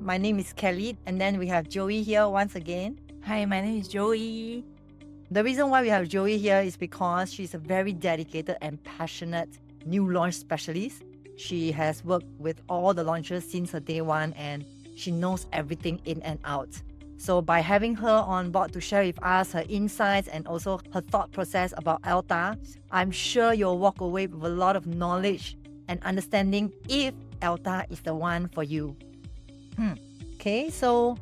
My name is Kelly, and then we have Joey here once again. Hi, my name is Joey. The reason why we have Joey here is because she's a very dedicated and passionate new launch specialist. She has worked with all the launches since her day one, and she knows everything in and out. So by having her on board to share with us her insights and also her thought process about Elta, I'm sure you'll walk away with a lot of knowledge and understanding if Elta is the one for you. Okay, so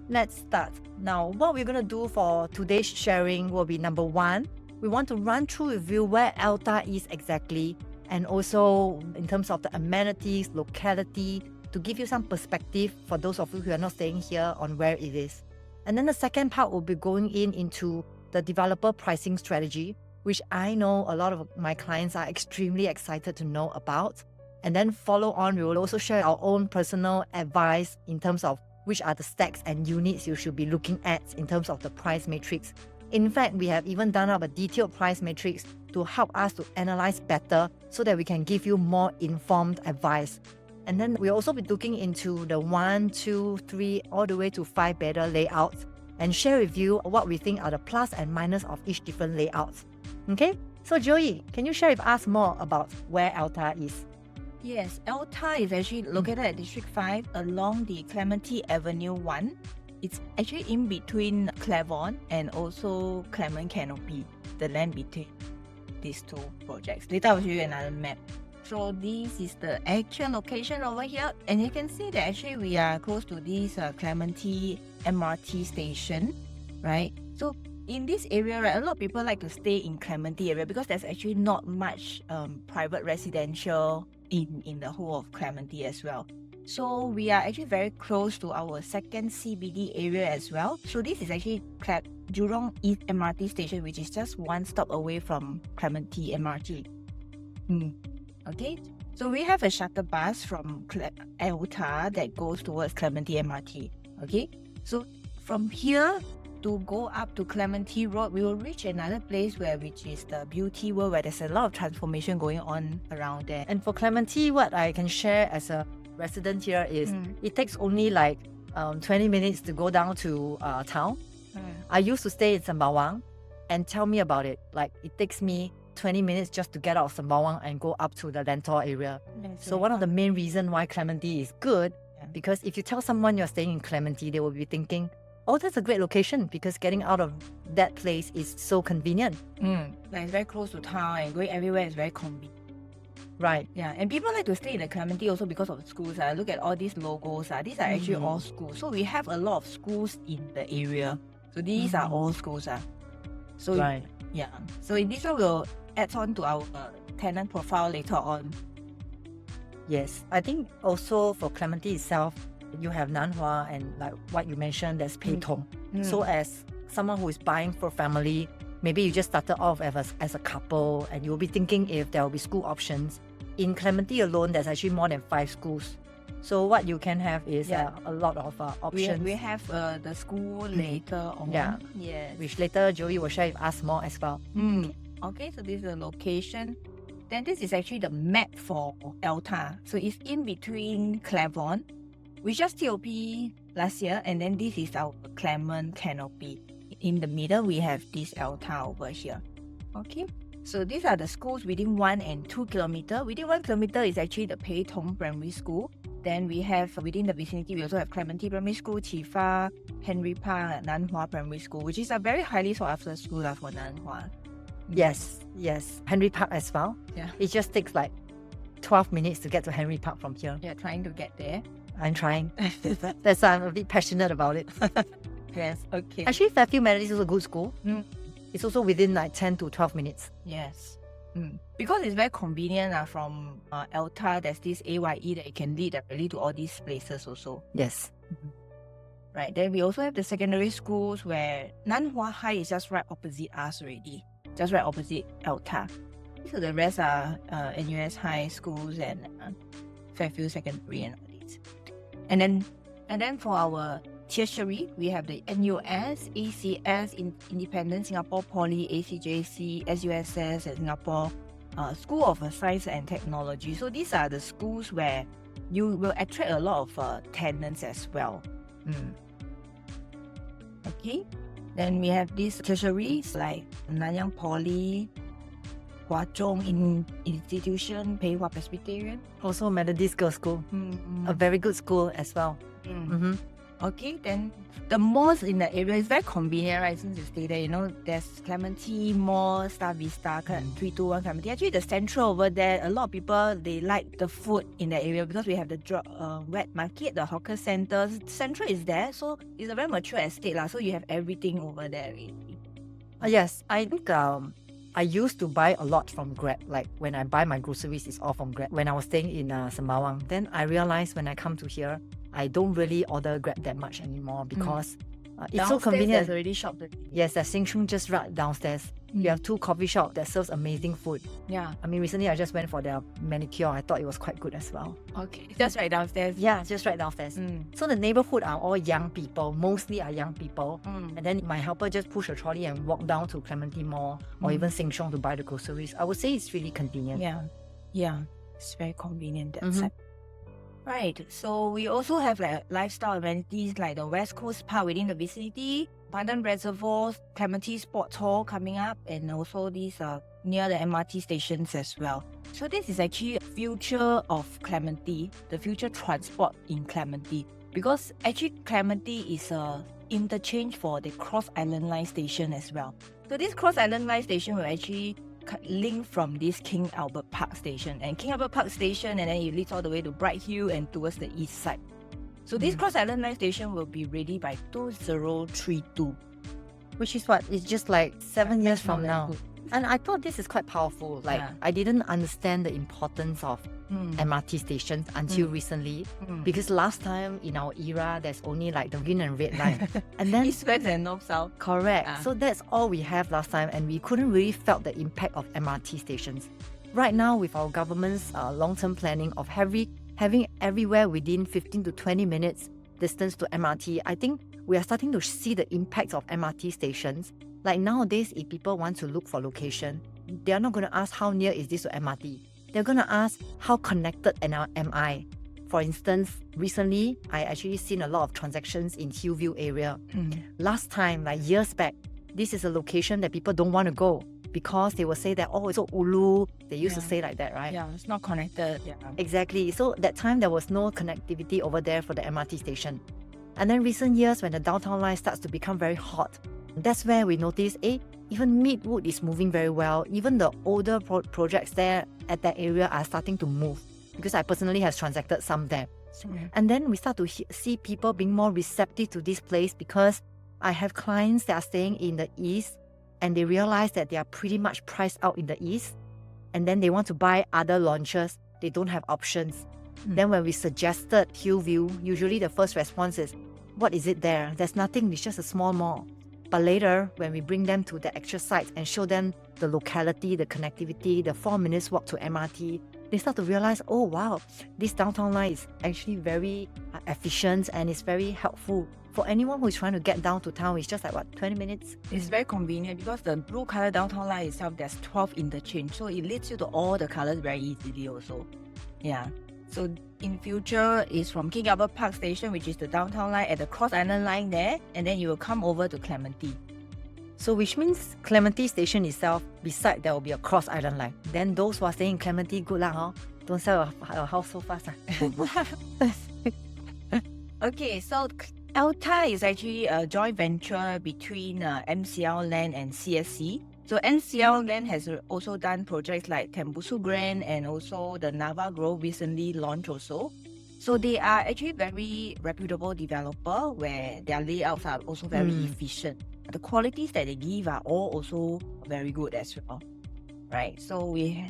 let's start. Now, what we're going to do for today's sharing will be number one, we want to run through with you where Elta is exactly, and also in terms of the amenities, locality, to give you some perspective for those of you who are not staying here on where it is. And then the second part will be going into the developer pricing strategy, which I know a lot of my clients are extremely excited to know about. And then follow on, we will also share our own personal advice in terms of which are the stacks and units you should be looking at in terms of the price matrix. In fact, we have even done up a detailed price matrix to help us to analyze better so that we can give you more informed advice. And then we'll also be looking into the 1, 2, 3, all the way to 5 bedder layouts and share with you what we think are the plus and minus of each different layouts. Okay? So Joey, can you share with us more about where Elta is? Yes, Elta is actually located at District 5 along the Clementi Avenue 1. It's actually in between Clavon and also Clement Canopy, the land between these two projects. Later I'll show you another map. So this is the actual location over here, and you can see that actually we are close to this Clementi MRT station, right? So in this area, right, a lot of people like to stay in Clementi area because there's actually not much private residential in the whole of Clementi as well. So we are actually very close to our second CBD area as well. So this is actually Jurong East MRT station, which is just one stop away from Clementi MRT. Okay, so we have a shuttle bus from Elta that goes towards Clementi MRT. Okay, so from here to go up to Clementi Road, we will reach another place which is the Beauty World, where there's a lot of transformation going on around there. And for Clementi, what I can share as a resident here is it takes only like 20 minutes to go down to town. I used to stay in Sembawang, and tell me about it. Like, it takes me 20 minutes just to get out of Sembawang and go up to the Lentor area. So one of the main reasons why Clementi is good, because if you tell someone you're staying in Clementi, they will be thinking, oh, that's a great location because getting out of that place is so convenient. Like, it's very close to town and going everywhere is very convenient. Right. Yeah, and people like to stay in the Clementi also because of schools. Look at all these logos. These are actually all schools. So we have a lot of schools in the area. So these are all schools. So right. Yeah. So in this one, we'll add on to our tenant profile later on. Yes. I think also for Clementi itself, you have Nanhua and like what you mentioned, there's Peitong. So as someone who is buying for family, maybe you just started off as a couple and you'll be thinking if there will be school options. In Clementi alone, there's actually more than 5 schools. So what you can have is a lot of options. We have the school later on. Yeah. Yes. Which later Joey will share with us more as well. Okay, so this is the location. Then this is actually the map for Elta. So it's in between Clavon, which just TOP last year, and then this is our Clement Canopy. In the middle, we have this Elta over here. Okay, so these are the schools within 1 and 2 kilometers. Within 1 kilometer is actually the Pei Tong Primary School. Then we have within the vicinity, we also have Clementi Primary School, Chifa, Henry Park, Nanhua Primary School, which is a very highly sought after school for Nanhua. Yes. Henry Park as well. Yeah. It just takes like 12 minutes to get to Henry Park from here. Yeah, trying to get there. I'm trying. That's why I'm a bit passionate about it. Yes, okay. Actually, Fairfield Methodist is a good school. It's also within like 10 to 12 minutes. Yes. Because it's very convenient from Elta, there's this AYE that you can lead directly to all these places also. Yes. Right, then we also have the secondary schools where Nanhua High is just right opposite us already. Just right opposite Elta. So the rest are NUS High schools and Fairfield Secondary and all these. And then for our tertiary, we have the NUS, ACS, Independent Singapore Poly, ACJC, SUSS, and Singapore School of Science and Technology. So these are the schools where you will attract a lot of tenants as well. Okay, then we have these tertiaries like Nanyang Poly, Hwa Chong Institution, Pei Hwa Presbyterian. Also Methodist Girls' School, a very good school as well. Okay, then the malls in the area is very convenient, right? Since you stay there, you know, there's Clementi Mall, Star Vista, 321 Clementi. Actually, the central over there, a lot of people, they like the food in the area because we have the wet market, the hawker centers. Central is there, so it's a very mature estate, so you have everything over there already. Yes, I think I used to buy a lot from Grab. Like when I buy my groceries, it's all from Grab. When I was staying in Sembawang, then I realized when I come to here, I don't really order Grab that much anymore because it's so convenient. There's already shop. Yes, there's Sing Chung just right downstairs. You have 2 coffee shops that serves amazing food. Yeah. I mean, recently I just went for their manicure. I thought it was quite good as well. Okay. Just right downstairs. Yeah, just right downstairs. So the neighborhood are all young people. Mostly are young people. And then my helper just push a trolley and walk down to Clementi Mall or even Sing Chung to buy the groceries. I would say it's really convenient. Yeah. It's very convenient that side. Right, so we also have like lifestyle amenities like the West Coast Park within the vicinity, Pandan Reservoirs, Clementi Sports Hall coming up, and also these are near the MRT stations as well. So this is actually a future of Clementi, the future transport in Clementi, because actually Clementi is a interchange for the Cross Island Line station as well. So this Cross Island Line station will actually link from this King Albert Park station, and King Albert Park station, and then it leads all the way to Bright Hill and towards the east side. So this Cross Island Line station will be ready by 2032. Which is what? It's just like 7 years from now. And I thought this is quite powerful. Like, I didn't understand the importance of MRT stations until recently. Because last time in our era, there's only like the green and red line. And then East, West and North, South. Correct. So that's all we have last time, and we couldn't really felt the impact of MRT stations. Right now, with our government's long-term planning of having everywhere within 15 to 20 minutes distance to MRT, I think we are starting to see the impact of MRT stations. Like nowadays, if people want to look for location, they are not going to ask how near is this to MRT. They're going to ask how connected am I. For instance, recently, I actually seen a lot of transactions in Hillview area. Last time, like years back, this is a location that people don't want to go because they will say that, oh, it's so ulu. They used to say like that, right? Yeah, it's not connected. Yeah. Exactly. So that time, there was no connectivity over there for the MRT station. And then recent years, when the downtown line starts to become very hot, that's where we notice, even Midwood is moving very well. Even the older projects there at that area are starting to move, because I personally have transacted some there. And then we start to see people being more receptive to this place, because I have clients that are staying in the east and they realize that they are pretty much priced out in the east, and then they want to buy other launches. They don't have options. Then when we suggested Hillview, usually the first response is, what is it there? There's nothing, it's just a small mall. But later, when we bring them to the actual site and show them the locality, the connectivity, the 4 minutes walk to MRT, they start to realize, oh wow, this downtown line is actually very efficient and it's very helpful. For anyone who is trying to get down to town, it's just like, 20 minutes? It's very convenient because the blue color downtown line itself, there's 12 interchange. So it leads you to all the colors very easily also. Yeah. So in future, it's from King Albert Park Station, which is the downtown line, at the Cross Island Line there, and then you will come over to Clementi. So which means Clementi Station itself, beside there will be a Cross Island Line. Then those who are staying in Clementi, good luck, huh? Don't sell a house so fast. Okay, so Elta is actually a joint venture between MCL Land and CSC. So NCL Land has also done projects like Tembusu Grand and also the Nava Grove recently launched also. So they are actually very reputable developer where their layouts are also very efficient. The qualities that they give are all also very good as well. Right, so we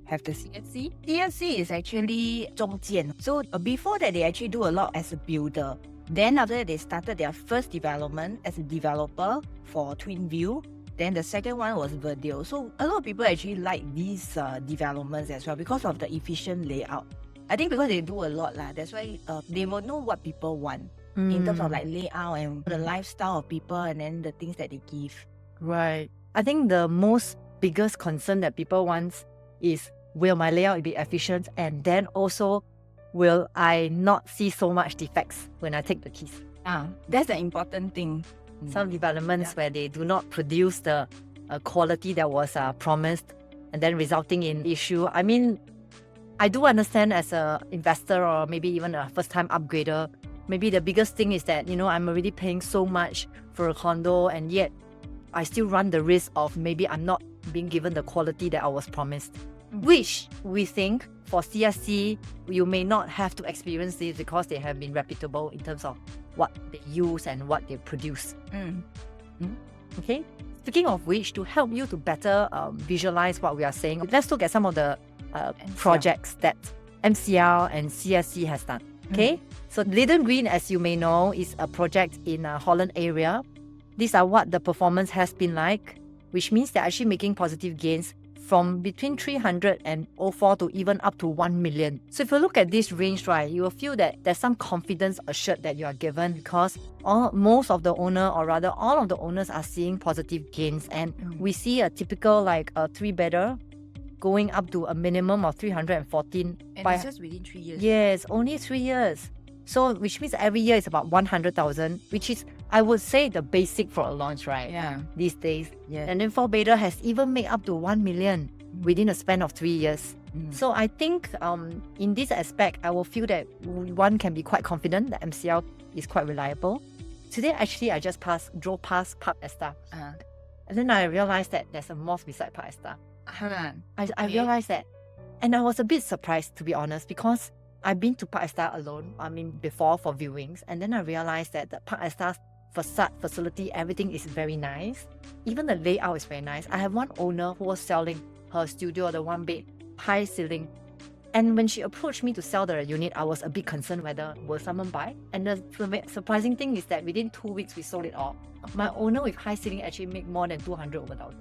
have the CSC. CSC is actually 中间. So before that, they actually do a lot as a builder. Then after that, they started their first development as a developer for Twin View. Then the second one was Verdale. So a lot of people actually like these developments as well because of the efficient layout. I think because they do a lot, that's why they will know what people want in terms of like layout and the lifestyle of people and then the things that they give. Right. I think the most biggest concern that people want is, will my layout be efficient? And then also, will I not see so much defects when I take the keys? That's the important thing. Some developments where they do not produce the quality that was promised and then resulting in issue. I mean, I do understand as an investor or maybe even a first-time upgrader, maybe the biggest thing is that, I'm already paying so much for a condo and yet I still run the risk of maybe I'm not being given the quality that I was promised. Which we think for CSC, you may not have to experience this because they have been reputable in terms of what they use and what they produce. Okay? Speaking of which, to help you to better visualize what we are saying, let's look at some of the projects that MCL and CSC has done. Okay? So Leyden Green, as you may know, is a project in Holland area. These are what the performance has been like, which means they're actually making positive gains from between 304 to even up to 1 million. So if you look at this range, right, you will feel that there's some confidence assured that you are given because most of the owner, or rather all of the owners, are seeing positive gains. And we see a typical like a 3-bedder going up to a minimum of 314. And it's just within 3 years. Yes, only 3 years. So which means every year is about 100,000, which is, I would say, the basic for a launch, right? Yeah. These days. Yeah. And then 4-bedder has even made up to 1 million within a span of 3 years. So I think in this aspect, I will feel that one can be quite confident that MCL is quite reliable. Today, actually, I just drove past Park Esta. And then I realized that there's a mosque beside Park Esta. I realized that. And I was a bit surprised, to be honest, because I've been to Park Esta alone, before for viewings. And then I realized that the Park Esta's facade, facility, everything is very nice. Even the layout is very nice. I have one owner who was selling her studio, the 1-bed, high ceiling. And when she approached me to sell the unit, I was a bit concerned whether will someone buy. And the surprising thing is that within 2 weeks, we sold it all. My owner with high ceiling actually made more than 200 over 1,000.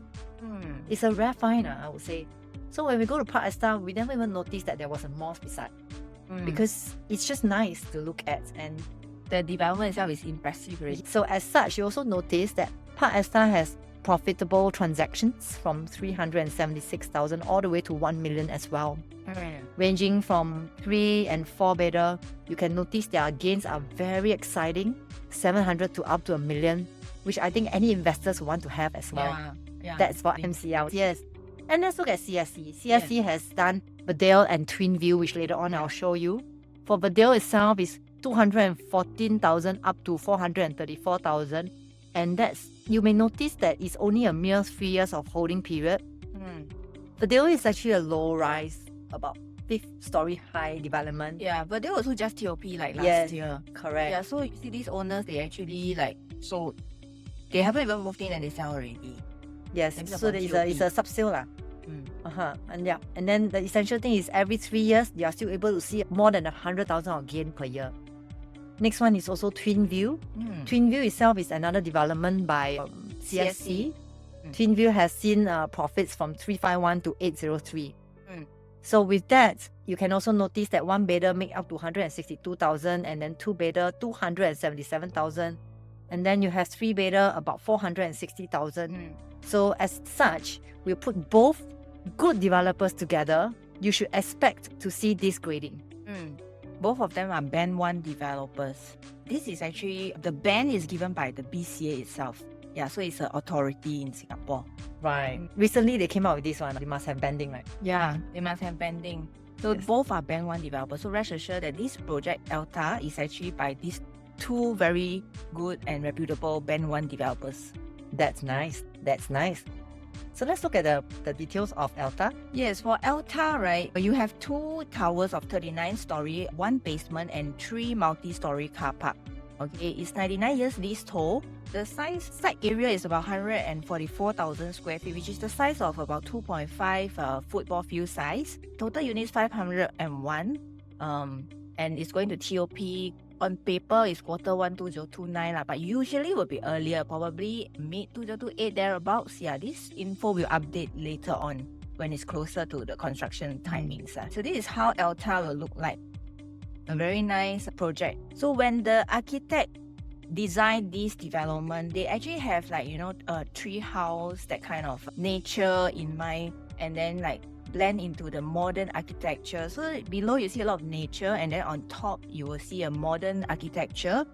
It's a rare find, I would say. So when we go to Park Esta, we never even noticed that there was a mosque beside. Because it's just nice to look at, and the development itself is impressive already. So as such, you also notice that Park Esta has profitable transactions from 376,000 all the way to 1 million as well. Ranging from 3 and 4-bedder, you can notice their gains are very exciting, 700 to up to 1 million, which I think any investors want to have as well. That's for MCL. Yes. And let's look at CSC. CSC has done Verdale and Twin View, which later on I'll show you. For Verdale itself is 214,000 up to 434,000. And that's, you may notice that it's only a mere 3 years of holding period. Verdale is actually a low rise, about 5th story high development. Yeah, but they also just TOP like last year. Correct. Yeah, so you see these owners, they actually like sold. They haven't even moved in and they sell already. Yes, so it's a sub-sale lah. And then the essential thing is every 3 years, you are still able to see more than 100,000 of gain per year. Next one is also Twin View. Twin View itself is another development by CSC. Twin View has seen profits from 351 to 803. So with that, you can also notice that 1-bedder make up to 162,000 and then 2-bedder 277,000. And then you have 3-bedder about 460,000. So as such, we put both good developers together. You should expect to see this grading. Both of them are Band 1 developers. This is actually, the band is given by the BCA itself. Yeah, so it's an authority in Singapore. Right. Recently, they came out with this one. They must have banding, right? Yeah, they must have banding. So both are Band 1 developers. So rest assured that this project, Elta, is actually by these 2 very good and reputable Band 1 developers. That's nice. That's nice. So let's look at the details of Elta. Yes, for Elta, right, you have 2 towers of 39 story, 1 basement and 3 multi-story car park. Okay, it's 99 years leasehold. The site area is about 144,000 square feet, which is the size of about 2.5 football field size. Total units 501. And it's going to TOP. On paper, it's Q1 2029, but usually will be earlier, probably mid-2028 thereabouts. Yeah, this info will update later on when it's closer to the construction timings. So this is how Elta will look like. A very nice project. So when the architect designed this development, they actually have like, a tree house, that kind of nature in mind. And then like blend into the modern architecture. So below you see a lot of nature, and then on top you will see a modern architecture,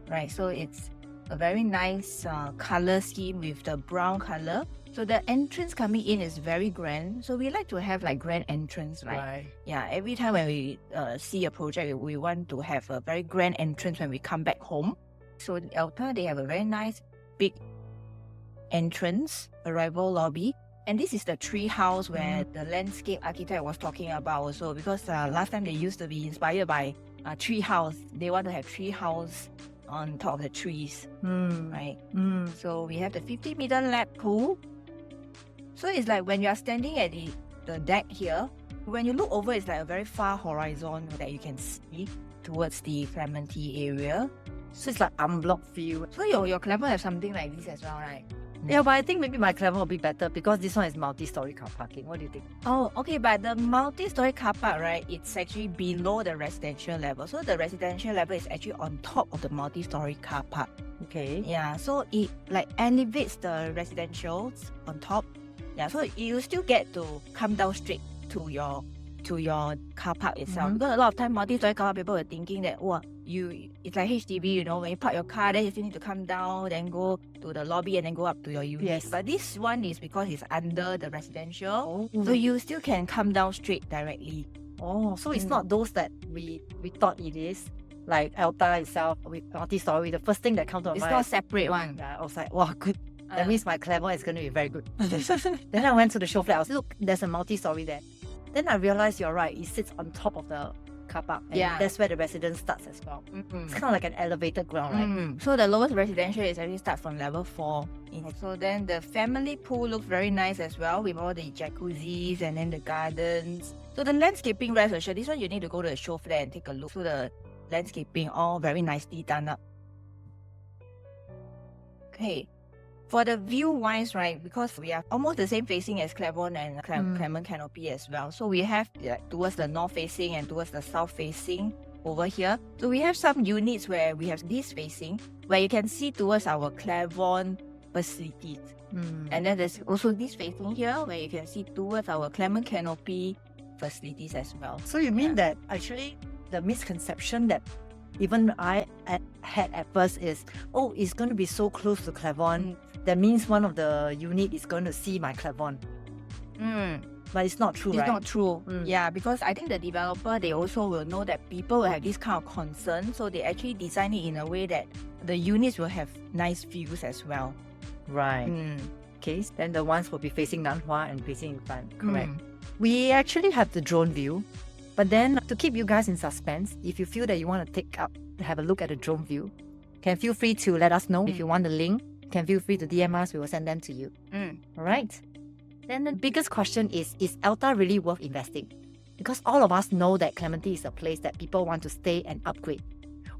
right? So it's a very nice color scheme with the brown color. So the entrance coming in is very grand. So we like to have like grand entrance, right? Yeah, every time when we see a project, we want to have a very grand entrance when we come back home. So in Elta, they have a very nice big entrance, arrival lobby. And this is the tree house where the landscape architect was talking about also, because last time they used to be inspired by tree house. They want to have tree house on top of the trees, right? So we have the 50-meter lap pool. So it's like when you are standing at the deck here, when you look over, it's like a very far horizon that you can see towards the Clementi area. So it's like unblocked view. So your Clavon have something like this as well, right? Yeah, but I think maybe my Clavon will be better because this one is multi-story car parking. What do you think? Oh, okay, but the multi-story car park, right, it's actually below the residential level. So the residential level is actually on top of the multi-story car park. Okay. Yeah, so it like elevates the residentials on top. Yeah, so you still get to come down straight to your car park itself. Because a lot of time multi-story car park, people were thinking that, it's like HDB, you know, when you park your car, then you still need to come down, then go to the lobby and then go up to your unit. Yes. But this one is because it's under the residential, so you still can come down straight directly. Oh, so it's not those that we thought it is. Like Elta itself with multi-story, the first thing that comes to mind. It's not separate one. Yeah, I was like, wow, good. That means my Clavon is going to be very good. Then I went to the show flat. I was like, look, there's a multi-story there. Then I realized you're right. It sits on top of the car park. And that's where the residence starts as well. It's kind of like an elevated ground, right? So the lowest residential is actually start from level 4. So then the family pool looks very nice as well, with all the jacuzzis and then the gardens. So the landscaping, rest assured, this one you need to go to the show flat and take a look. So the landscaping all very nicely done up. Okay. For the view-wise, right, because we are almost the same facing as Clavon and Clement Canopy as well. So we have towards the north-facing and towards the south-facing over here. So we have some units where we have this facing, where you can see towards our Clavon facilities. And then there's also this facing here, where you can see towards our Clement Canopy facilities as well. So you mean that actually the misconception that even I had at first is, it's going to be so close to Clavon. That means one of the unit is going to see my Clavon. But it's not true, It's right? not true. Yeah, because I think the developer, they also will know that people will have this kind of concern. So they actually design it in a way that the units will have nice views as well. Right. Okay, then the ones will be facing Nanhua and facing in front. Correct. We actually have the drone view. But then to keep you guys in suspense, if you feel that you want to have a look at the drone view, can feel free to let us know. If you want the link, can feel free to DM us. We will send them to you. All right. Then the biggest question is Elta really worth investing? Because all of us know that Clementi is a place that people want to stay and upgrade.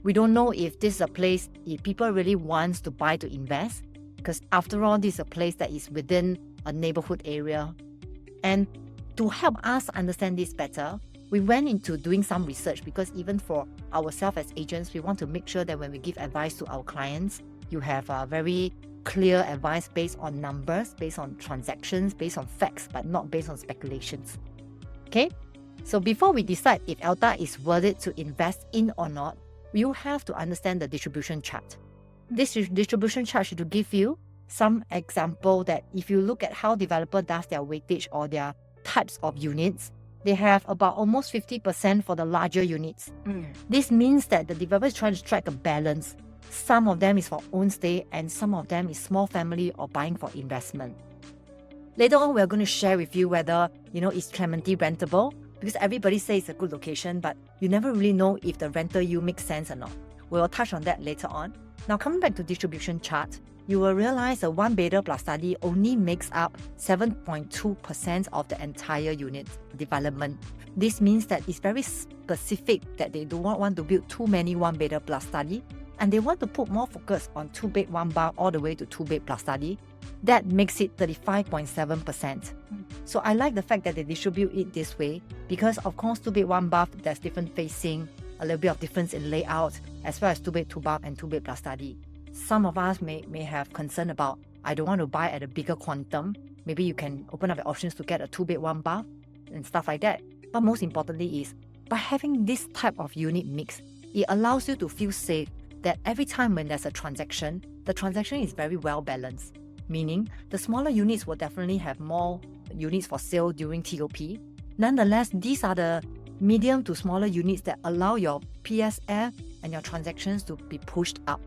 We don't know if this is a place if people really want to buy to invest. Because after all, this is a place that is within a neighborhood area. And to help us understand this better, we went into doing some research, because even for ourselves as agents, we want to make sure that when we give advice to our clients, you have a very clear advice based on numbers, based on transactions, based on facts, but not based on speculations. Okay? So before we decide if Elta is worth it to invest in or not, you have to understand the distribution chart. This distribution chart should give you some example that if you look at how developer does their weightage or their types of units, they have about almost 50% for the larger units. This means that the developer is trying to strike a balance. Some of them is for own stay and some of them is small family or buying for investment. Later on, we're going to share with you whether, is Clementi rentable, because everybody says it's a good location, but you never really know if the rental yield makes sense or not. We'll touch on that later on. Now, coming back to distribution chart, you will realize a one bedder plus study only makes up 7.2% of the entire unit development. This means that it's very specific that they do not want to build too many one bedder plus study, and they want to put more focus on 2-bed 1-bath all the way to 2-bed plus study. That makes it 35.7%. So I like the fact that they distribute it this way, because of course 2-bed 1-bath, there's different facing, a little bit of difference in layout, as well as 2-bed 2-bath and 2-bed plus study. Some of us may have concern about, I don't want to buy at a bigger quantum. Maybe you can open up the options to get a 2-bed 1-bath. and stuff like that. But most importantly is, by having this type of unit mix, it allows you to feel safe that every time when there's a transaction, the transaction is very well balanced. Meaning, the smaller units will definitely have more units for sale during TOP. Nonetheless, these are the medium to smaller units that allow your PSF and your transactions to be pushed up.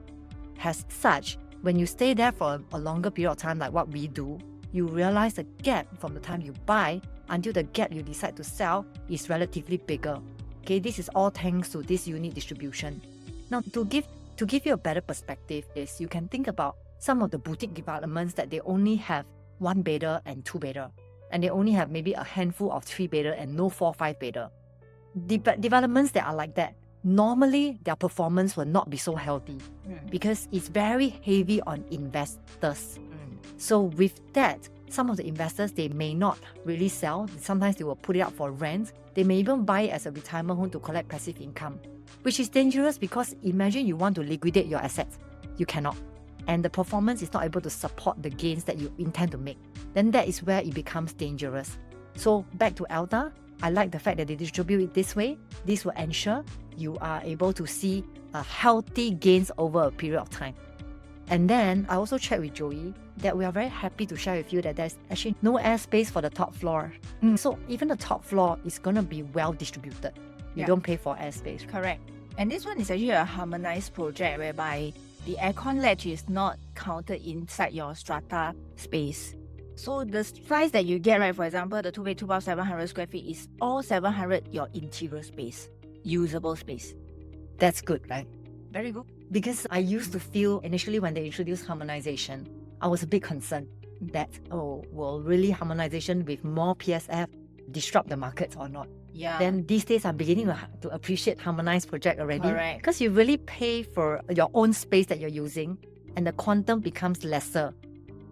As such, when you stay there for a longer period of time like what we do, you realize the gap from the time you buy until the gap you decide to sell is relatively bigger. Okay, this is all thanks to this unit distribution. Now, to give you a better perspective is you can think about some of the boutique developments that they only have 1 bedder and 2 bedder, and they only have maybe a handful of 3 bedder and no 4-5 bedder. Developments that are like that, normally their performance will not be so healthy because it's very heavy on investors. So with that, some of the investors, they may not really sell. Sometimes they will put it up for rent. They may even buy it as a retirement home to collect passive income, which is dangerous because imagine you want to liquidate your assets. You cannot. And the performance is not able to support the gains that you intend to make. Then that is where it becomes dangerous. So back to Elta, I like the fact that they distribute it this way. This will ensure you are able to see a healthy gains over a period of time. And then I also checked with Joey that we are very happy to share with you that there's actually no airspace for the top floor. So even the top floor is going to be well distributed. You don't pay for airspace. Correct. And this one is actually a harmonized project whereby the aircon latch is not counted inside your strata space. So the size that you get, right, for example, the 2-bed, 2-bath, 700 square feet is all 700 your interior space, usable space. That's good, right? Very good. Because I used to feel initially when they introduced harmonization, I was a bit concerned that, will really harmonization with more PSF disrupt the markets or not? Yeah. Then these days I'm beginning to appreciate harmonized project already. Correct. Because you really pay for your own space that you're using and the quantum becomes lesser.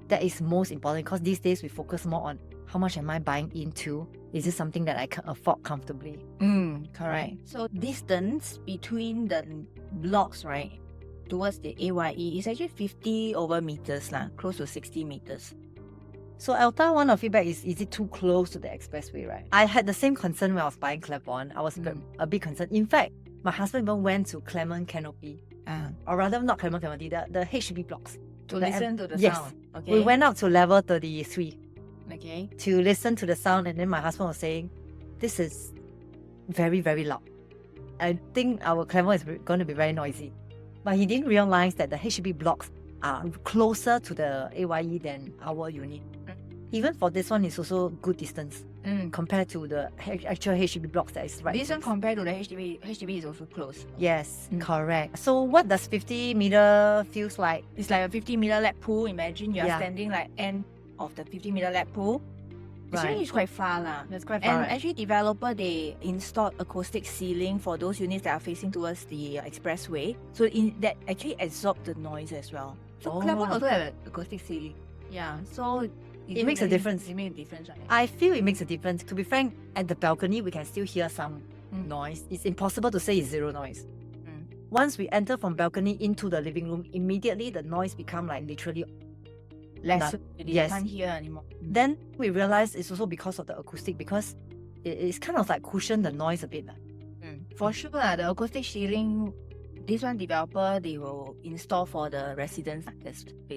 That is most important because these days we focus more on how much am I buying into? Is this something that I can afford comfortably? Correct. So distance between the blocks, right, towards the AYE is actually 50 over meters, close to 60 meters. So Elta, one of feedback is it too close to the expressway, right? I had the same concern when I was buying Clavon. I was a bit concerned. In fact, my husband even went to Clement Canopy, or rather not Clement Canopy, the HDB blocks. To listen to the yes. sound. Okay. We went out to level 33 Okay. to listen to the sound, and then my husband was saying, this is very, very loud. I think our Clavon is going to be very noisy. But he didn't realize that the HDB blocks are closer to the AYE than our unit. Even for this one, it's also good distance compared to the actual HDB blocks that is right. This one compared to the HDB is also close. Yes, correct. So what does 50 meter feels like? It's like a 50-meter lap pool. Imagine you are Yeah. standing like end of the 50-meter lap pool. Actually, it's quite far lah. That's quite far. And right? actually, developer, they installed acoustic ceiling for those units that are facing towards the expressway. So that actually absorb the noise as well. So Clavon also have acoustic ceiling. Yeah, so It makes a difference. It makes a difference, right? I feel it makes a difference. To be frank, at the balcony, we can still hear some noise. It's impossible to say it's zero noise. Once we enter from balcony into the living room, immediately the noise become like literally Less. None. You Yes. can't hear anymore. Then we realize it's also because of the acoustic, because it's kind of like cushion the noise a bit. For sure, the acoustic ceiling, this one developer, they will install for the residents.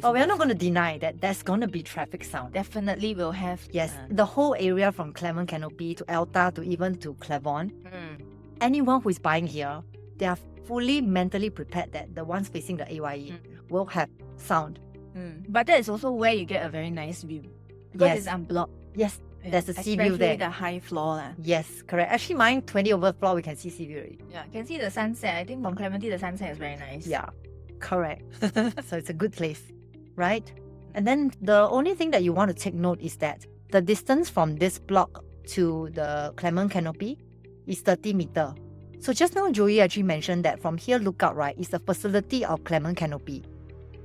But we're not going to deny that there's going to be traffic sound. Definitely will have. Yes, the whole area from Clement Canopy to Elta to even to Clavon, anyone who is buying here, they are fully mentally prepared that the ones facing the AYE will have sound. But that is also where you get a very nice view. Because Yes. it's unblocked. Yes, there's a sea view Especially there. the high floor. Yes, correct. Actually, mine 20 over floor, we can see sea view already. Yeah, can see the sunset. I think from Clementi, the sunset is very nice. Yeah, correct. So it's a good place, right? And then the only thing that you want to take note is that the distance from this block to the Clement Canopy is 30 meter. So just now Joey actually mentioned that from here look out, right, is the facility of Clement Canopy.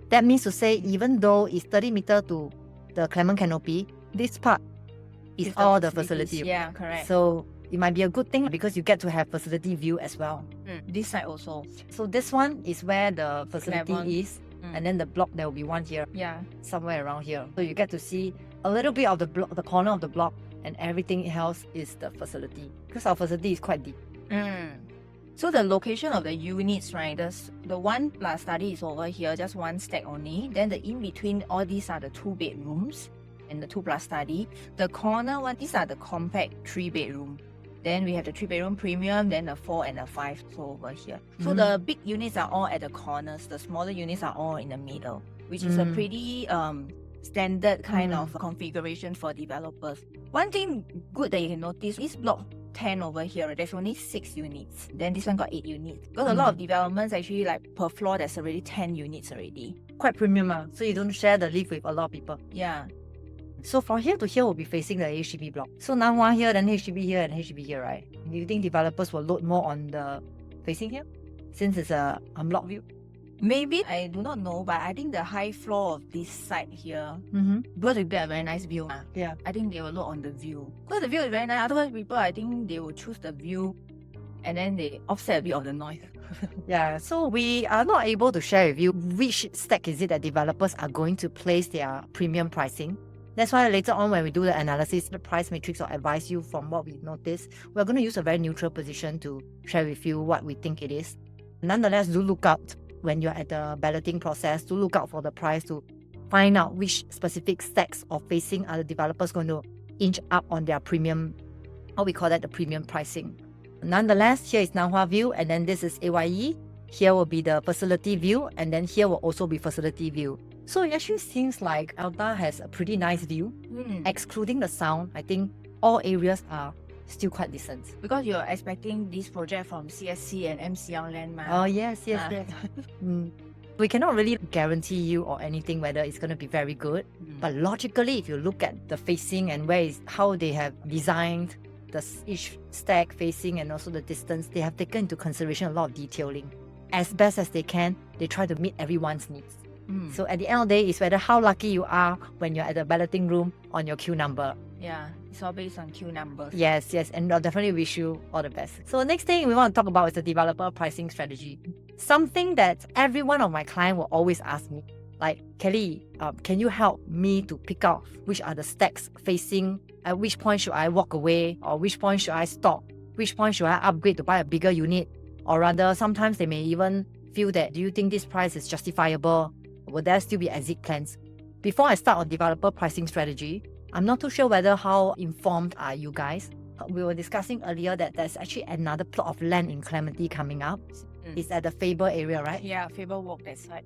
That means to say even though it's 30 meter to the Clement Canopy, this part is It's all the facilities. facility. Yeah, correct. So it might be a good thing because you get to have facility view as well. This side also. So this one is where the facility Clavon. is, and then the block there will be one here, Yeah. somewhere around here. So you get to see a little bit of the block, the corner of the block, and everything else is the facility. Because our facility is quite deep. So the location of the units, right? The 1+ study is over here, just one stack only. Then the in between, all these are the 2 bedrooms and the 2+ study. The corner one, these are the compact 3 bedroom. Then we have the 3 bedroom premium, then the 4 and the 5 so over here. So the big units are all at the corners. The smaller units are all in the middle, which is a pretty standard kind of configuration for developers. One thing good that you can notice is block 10 over here, there's only 6 units. Then this one got 8 units. Because a lot of developments actually like per floor there's already 10 units already. Quite premium, so you don't share the lift with a lot of people. Yeah. So from here to here will be facing the HDB block. So now one here, then HDB here, and HDB here, right? Do you think developers will load more on the facing here? Since it's a unblocked view? Maybe, I do not know, but I think the high floor of this side here, because we get a very nice view, Yeah. I think they will look on the view. Because the view is very nice, otherwise people, I think they will choose the view and then they offset a bit of the noise. Yeah, so we are not able to share with you which stack is it that developers are going to place their premium pricing. That's why later on when we do the analysis, the price matrix or advise you from what we notice, we're going to use a very neutral position to share with you what we think it is. Nonetheless, do look out when you're at the balloting process, do look out for the price to find out which specific stacks or facing are the developers going to inch up on their premium, or we call that the premium pricing. Nonetheless, here is Nanhua view, and then this is AYE. Here will be the facility view, and then here will also be facility view. So it actually seems like Elta has a pretty nice view. Excluding the sound, I think all areas are still quite decent. Because you're expecting this project from CSC and MCL land, Oh, yes. We cannot really guarantee you or anything whether it's going to be very good. But logically, if you look at the facing and how they have designed each stack facing and also the distance, they have taken into consideration a lot of detailing. As best as they can, they try to meet everyone's needs. So at the end of the day, it's whether how lucky you are when you're at the balloting room on your queue number. Yeah, it's all based on queue numbers. Yes, and I'll definitely wish you all the best. So the next thing we want to talk about is the developer pricing strategy. Something that every one of my clients will always ask me, like, Kelly, can you help me to pick out which are the stacks facing, at which point should I walk away, or which point should I stop, which point should I upgrade to buy a bigger unit, or rather sometimes they may even feel that, do you think this price is justifiable? Will there still be exit plans? Before I start on developer pricing strategy, I'm not too sure whether how informed are you guys. We were discussing earlier that there's actually another plot of land in Clementi coming up. It's at the Faber area, right? Yeah, Faber Walk that side.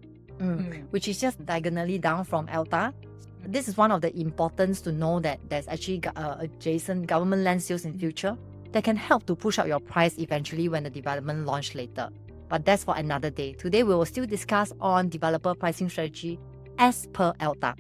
Which is just diagonally down from Elta. This is one of the importance to know that there's actually adjacent government land sales in future that can help to push up your price eventually when the development launch later. But that's for another day. Today we will still discuss on developer pricing strategy as per Elta.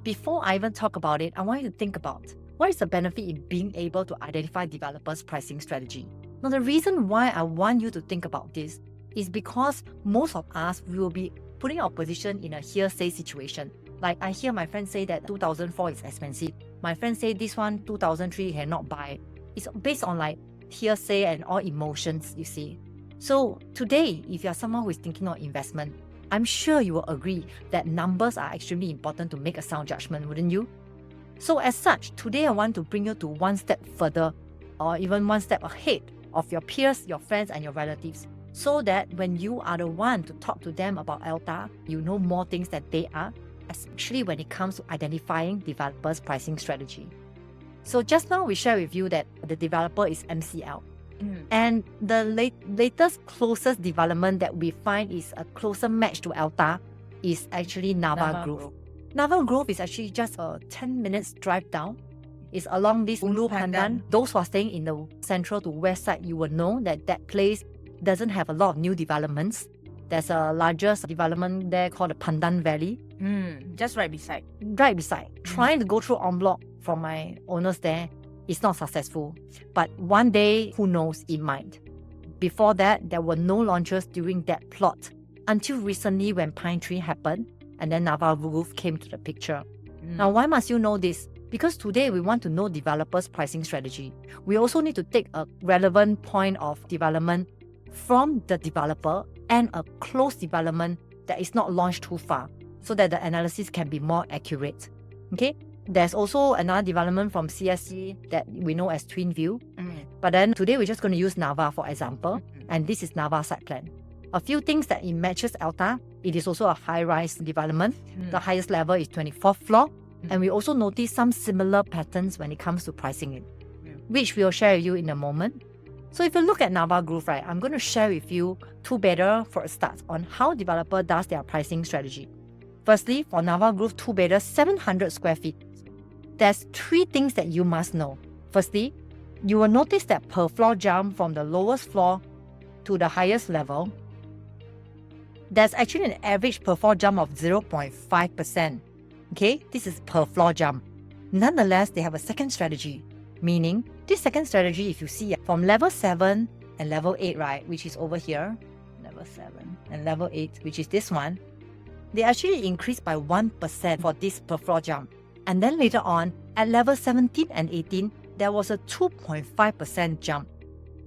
Before I even talk about it, I want you to think about what is the benefit in being able to identify developers' pricing strategy. Now, the reason why I want you to think about this is because most of us will be putting our position in a hearsay situation. Like I hear my friend say that 2004 is expensive. My friend say this one 2003 cannot buy. It's based on like hearsay and all emotions, you see. So today, if you're someone who is thinking of investment, I'm sure you will agree that numbers are extremely important to make a sound judgment, wouldn't you? So as such, today I want to bring you to one step further or even one step ahead of your peers, your friends and your relatives, so that when you are the one to talk to them about Elta, you know more things than they are, especially when it comes to identifying developers' pricing strategy. So just now we shared with you that the developer is MCL. And the latest closest development that we find is a closer match to Elta is actually Nava Grove. Nava Grove is actually just a 10 minutes drive down. It's along this Ulu Pandan. Those who are staying in the central to west side, you will know that that place doesn't have a lot of new developments. There's a largest development there called the Pandan Valley. Just right beside. Trying to go through en bloc from my owners there, it's not successful. But one day, who knows, it might. Before that, there were no launches during that plot until recently when Pine Tree happened and then Nava Grove came to the picture. Now, why must you know this? Because today we want to know developers' pricing strategy. We also need to take a relevant point of development from the developer and a close development that is not launched too far so that the analysis can be more accurate. Okay? There's also another development from CSC that we know as Twin View. But then today we're just going to use Nava for example. And this is Nava site plan. A few things that it matches Elta. It is also a high-rise development. The highest level is 24th floor. And we also notice some similar patterns when it comes to pricing it, which we'll share with you in a moment. So if you look at Nava Grove, right, I'm going to share with you two-bedder for a start on how developer does their pricing strategy. Firstly, for Nava Grove two-bedder, 700 square feet, there's three things that you must know. Firstly, you will notice that per floor jump from the lowest floor to the highest level, there's actually an average per floor jump of 0.5%. Okay, this is per floor jump. Nonetheless, they have a second strategy, meaning this second strategy, if you see from level 7 and level 8, right, which is over here, level 7 and level 8, which is this one, they actually increased by 1% for this per floor jump. And then later on, at level 17 and 18, there was a 2.5% jump.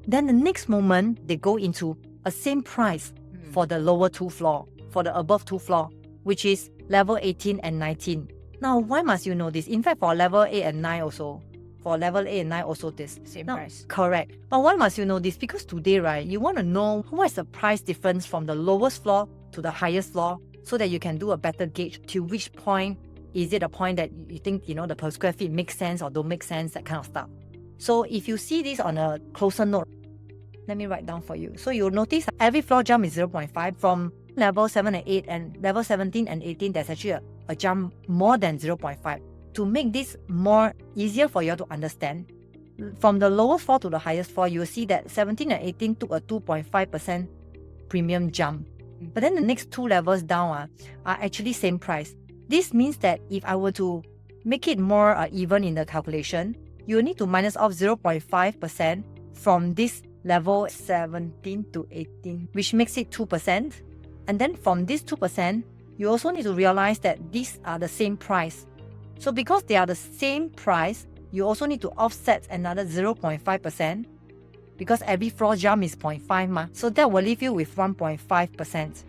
Then the next moment, they go into a same price for the lower two floor, for the above two floor, which is level 18 and 19. Now, why must you know this? In fact, for level 8 and 9 also, for level 8 and 9 also this. Same now, price. Correct. But why must you know this? Because today, right, you want to know what is the price difference from the lowest floor to the highest floor so that you can do a better gauge to which point is it a point that you think, the per square feet makes sense or don't make sense, that kind of stuff. So if you see this on a closer note, let me write down for you. So you'll notice every floor jump is 0.5 from level 7 and 8, and level 17 and 18, there's actually a jump more than 0.5. To make this more easier for you to understand, from the lowest floor to the highest floor, you'll see that 17 and 18 took a 2.5% premium jump. But then the next two levels down are actually same price. This means that if I were to make it more even in the calculation, you need to minus off 0.5% from this level 17 to 18, which makes it 2%. And then from this 2%, you also need to realize that these are the same price. So because they are the same price, you also need to offset another 0.5% because every floor jump is 0.5 ma. So that will leave you with 1.5%.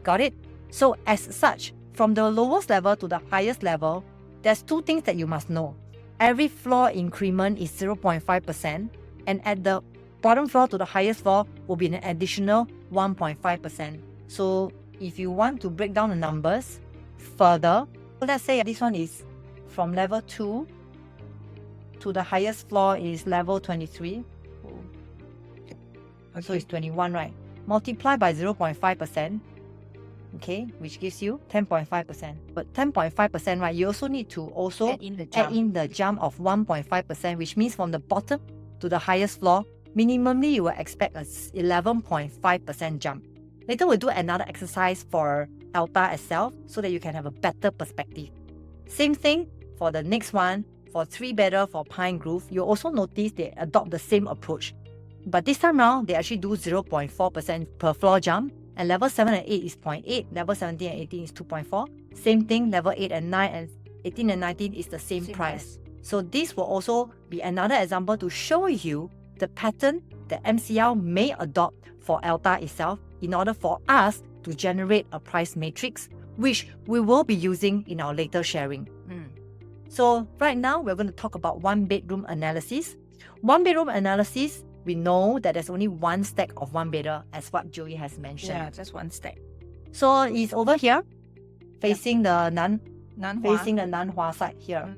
Got it? So as such, from the lowest level to the highest level, there's two things that you must know. Every floor increment is 0.5%, and at the bottom floor to the highest floor will be an additional 1.5%. So if you want to break down the numbers further, let's say this one is from level 2 to the highest floor is level 23. Okay. So it's 21, right? Multiply by 0.5%, okay, which gives you 10.5%. But 10.5%, right, you also need to also add in the jump of 1.5%, which means from the bottom to the highest floor, minimally you will expect a 11.5% jump. Later we'll do another exercise for Elta itself so that you can have a better perspective. Same thing for the next one, for 3-bedder for Pine Grove, you'll also notice they adopt the same approach. But this time around, they actually do 0.4% per floor jump, and level 7 and 8 is 0.8, level 17 and 18 is 2.4. Same thing, level 8 and 9 and 18 and 19 is the same price. So this will also be another example to show you the pattern that MCL may adopt for Elta itself in order for us to generate a price matrix, which we will be using in our later sharing. So right now, we're going to talk about one-bedroom analysis. One-bedroom analysis, we know that there's only one stack of one-bedder, as what Joey has mentioned. Yeah, just one stack. So it's over here, facing the Nanhua side here.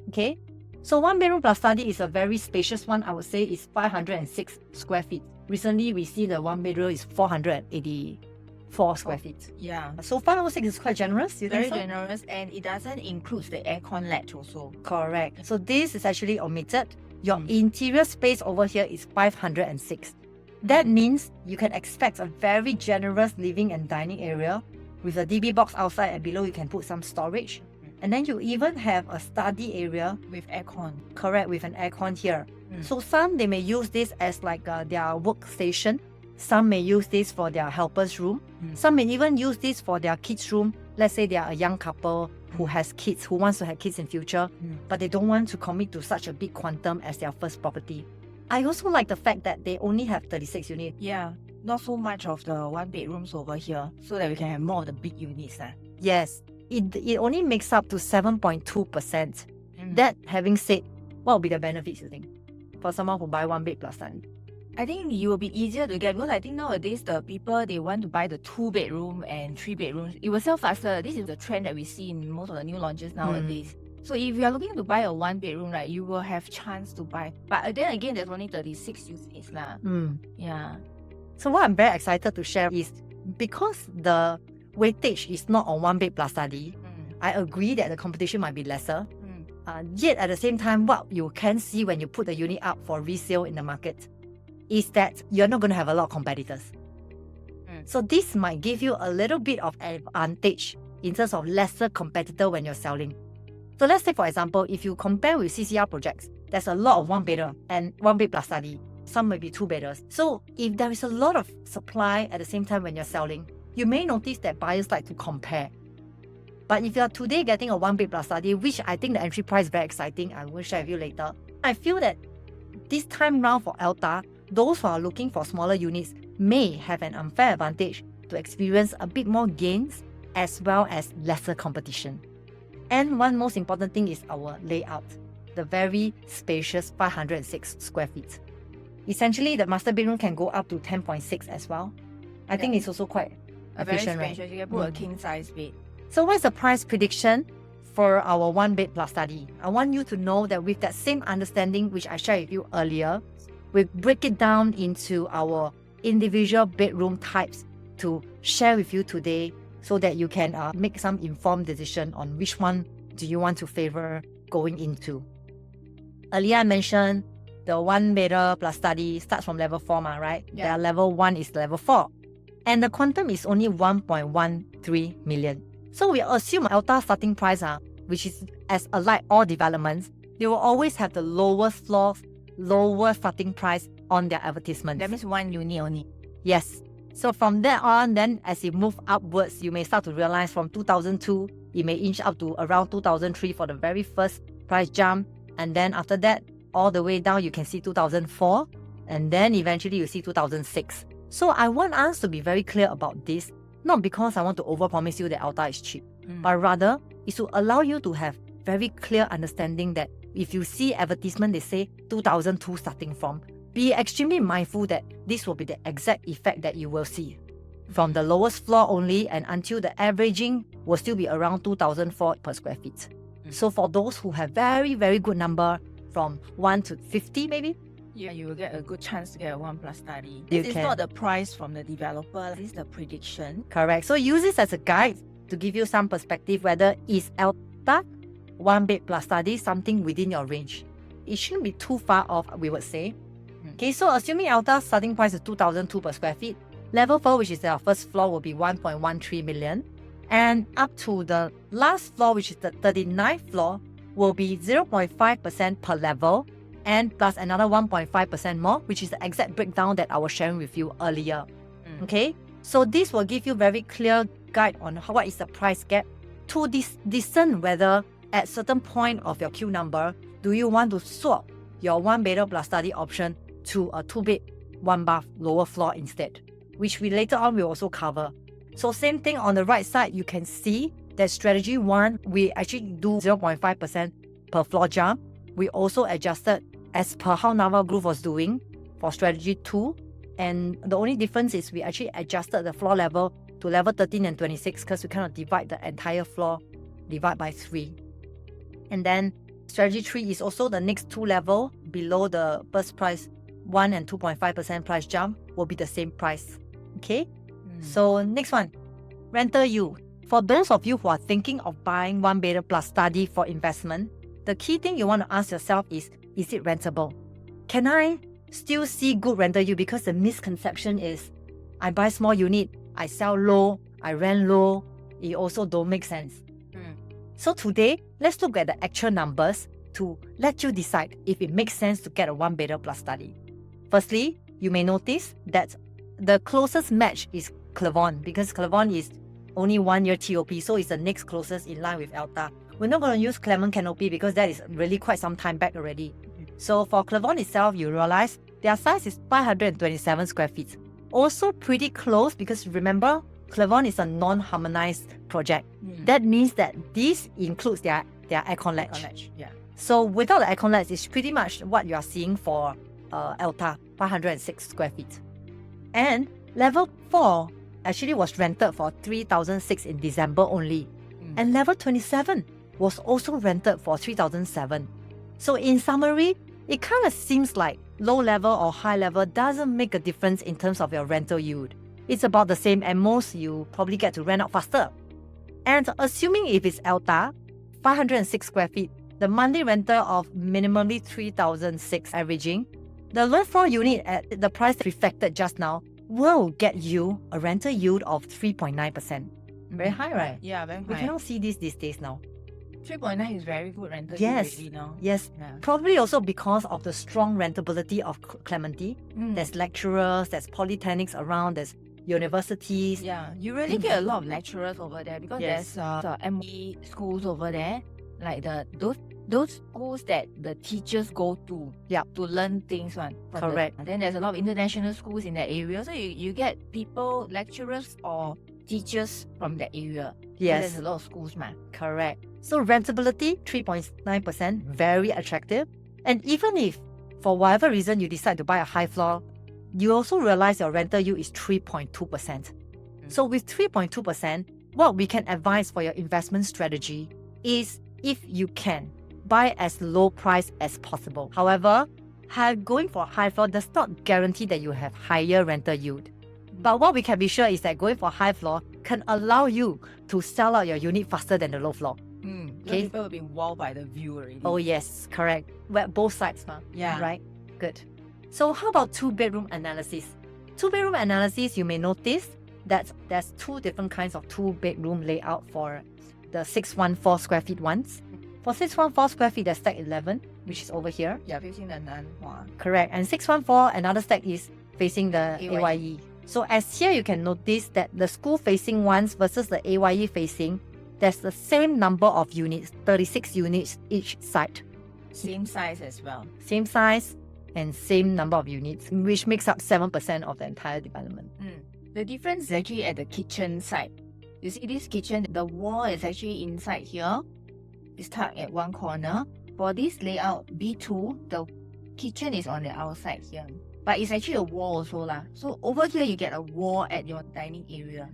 Okay. So one-bedroom plus study is a very spacious one. I would say it's 506 square feet. Recently, we see the one-bedroom is 484 square feet. Yeah. So 506 is quite generous. You Very think so? generous, and it doesn't include the aircon latch also. Correct. So this is actually omitted. Your interior space over here is 506. That means you can expect a very generous living and dining area with a DB box outside, and below you can put some storage. And then you even have a study area with aircon. Correct, with an aircon here. So some, they may use this as like their workstation. Some may use this for their helper's room. Some may even use this for their kids' room. Let's say they are a young couple who has kids, who wants to have kids in future, but they don't want to commit to such a big quantum as their first property. I also like the fact that they only have 36 units. Yeah, not so much of the one bedrooms over here, so that we can have more of the big units. Yes, it only makes up to 7.2%. That having said, what will be the benefits, you think, for someone who buy 1 bed plus study? I think it will be easier to get because I think nowadays the people they want to buy the 2-bedroom and 3-bedrooms. It will sell faster. This is the trend that we see in most of the new launches nowadays. So if you are looking to buy a 1-bedroom, right, you will have chance to buy. But then again, there's only 36 units lah. Yeah. So what I'm very excited to share is because the weightage is not on 1 bed plus study, I agree that the competition might be lesser. Yet at the same time, what you can see when you put the unit up for resale in the market is that you're not going to have a lot of competitors. So this might give you a little bit of advantage in terms of lesser competitor when you're selling. So let's say, for example, if you compare with CCR projects, there's a lot of 1-bedder and 1 bed plus study. Some may be 2-bedders. So if there is a lot of supply at the same time when you're selling, you may notice that buyers like to compare. But if you are today getting a 1 bed plus study, which I think the entry price is very exciting, I will share with you later. I feel that this time round for Elta, those who are looking for smaller units may have an unfair advantage to experience a bit more gains as well as lesser competition. And one most important thing is our layout, the very spacious 506 square feet. Essentially, the master bedroom can go up to 10.6 as well. I think it's also quite efficient, very spacious. right? You can put a king size bed. So what's the price prediction for our 1 bed plus study? I want you to know that with that same understanding which I shared with you earlier, we break it down into our individual bedroom types to share with you today so that you can make some informed decision on which one do you want to favor going into. Earlier I mentioned the 1 bedder plus study starts from level 4, right? Yeah. The level 1 is level 4. And the quantum is only 1.13 million. So we assume Elta starting price, which is as alike all developments, they will always have the lowest floor, lower starting price on their advertisements. That means 1 unit only. Yes. So from there on, then as you move upwards, you may start to realize from 2002, it may inch up to around 2003 for the very first price jump. And then after that, all the way down, you can see 2004. And then eventually you see 2006. So I want us to be very clear about this, not because I want to overpromise you that Elta is cheap, but rather is to allow you to have very clear understanding that if you see advertisement, they say 2002 starting from, be extremely mindful that this will be the exact effect that you will see from the lowest floor only and until the averaging will still be around 2004 per square feet. So for those who have very, very good number from 1 to 50 maybe, Yeah, you will get a good chance to get a 1 plus study. You This is can. not the price from the developer. This is the prediction. correct. So use this as a guide to give you some perspective whether is Elta 1 bed plus study something within your range. It shouldn't be too far off, we would say. Okay, so assuming Elta's starting price is 2,002 per square feet, level 4, which is our first floor, will be 1.13 million. And up to the last floor, which is the 39th floor, will be 0.5% per level and plus another 1.5% more, which is the exact breakdown that I was sharing with you earlier. Okay, so this will give you very clear guide on what is the price gap to discern whether at certain point of your queue number, do you want to swap your 1 bedder plus study option to a 2 bed, 1 bath lower floor instead, which we later on will also cover. So same thing on the right side, you can see that strategy 1, we actually do 0.5% per floor jump. We also adjusted as per how Naval Groove was doing for strategy 2. And the only difference is we actually adjusted the floor level to level 13 and 26 because we cannot divide the entire floor, divide by 3. And then strategy 3 is also the next 2 level below the first price, 1 and 2.5% price jump will be the same price. Okay? So next one, rental yield. For those of you who are thinking of buying 1 bedder plus study for investment, the key thing you want to ask yourself is it rentable? Can I still see good rental yield? Because the misconception is I buy small unit, I sell low, I rent low, it also don't make sense. So today, let's look at the actual numbers to let you decide if it makes sense to get a 1 bedder plus study. Firstly, you may notice that the closest match is Clavon because Clavon is only 1 year TOP, so it's the next closest in line with Elta. We're not going to use Clement Canopy because that is really quite some time back already. So for Clavon itself, you realize their size is 527 square feet. Also pretty close because remember, Clavon is a non-harmonized project. That means that this includes their aircon latch. Yeah. So without the aircon lights, it's pretty much what you are seeing for Elta, 506 square feet. And level 4 actually was rented for 3,006 in December only. And level 27 was also rented for 3,007. So in summary, it kind of seems like low level or high level doesn't make a difference in terms of your rental yield. It's about the same, and most you probably get to rent out faster. And assuming if it's Elta, 506 square feet, the monthly rental of minimally 3,006 averaging, the low floor unit at the price reflected just now will get you a rental yield of 3.9%. Very high, right? Yeah, very We high. cannot see this these days now. 3.9 is very good rental Yes. yield already now. Yes, Yeah. probably also because of the strong rentability of Clementi. There's lecturers, there's polytechnics around, there's universities. Yeah, you really get a lot of lecturers over there because Yes. there's the ME schools over there, like those schools that the teachers go to Yup. to learn things one. Correct. Then there's a lot of international schools in that area, so you get people, lecturers or teachers from that area. So Yes, there's a lot of schools, man. correct. So rentability, 3.9%, very attractive. And even if, for whatever reason, you decide to buy a high floor, you also realize your rental yield is 3.2%. So with 3.2%, what we can advise for your investment strategy is, if you can, buy as low price as possible. However, going for a high floor does not guarantee that you have higher rental yield. But what we can be sure is that going for high floor can allow you to sell out your unit faster than the low floor. Okay. People will be wowed by the view already. Oh yes, correct. Well, both sides, yeah. right? Good. So how about two-bedroom analysis? Two-bedroom analysis, you may notice that there's two different kinds of two-bedroom layout for the 614 square feet ones. For 614 square feet, there's stack 11, which is over here. Yeah, facing the Nanhua. Correct. And 614, another stack is facing the AYE. AYE. So as here, you can notice that the school-facing ones versus the AYE facing, there's the same number of units, 36 units each side. Same size as well. Same size and same number of units, which makes up 7% of the entire development. The difference is actually at the kitchen side. You see this kitchen, the wall is actually inside here. It's tucked at one corner. For this layout, B2, the kitchen is on the outside here. But it's actually a wall also lah. So over here, you get a wall at your dining area.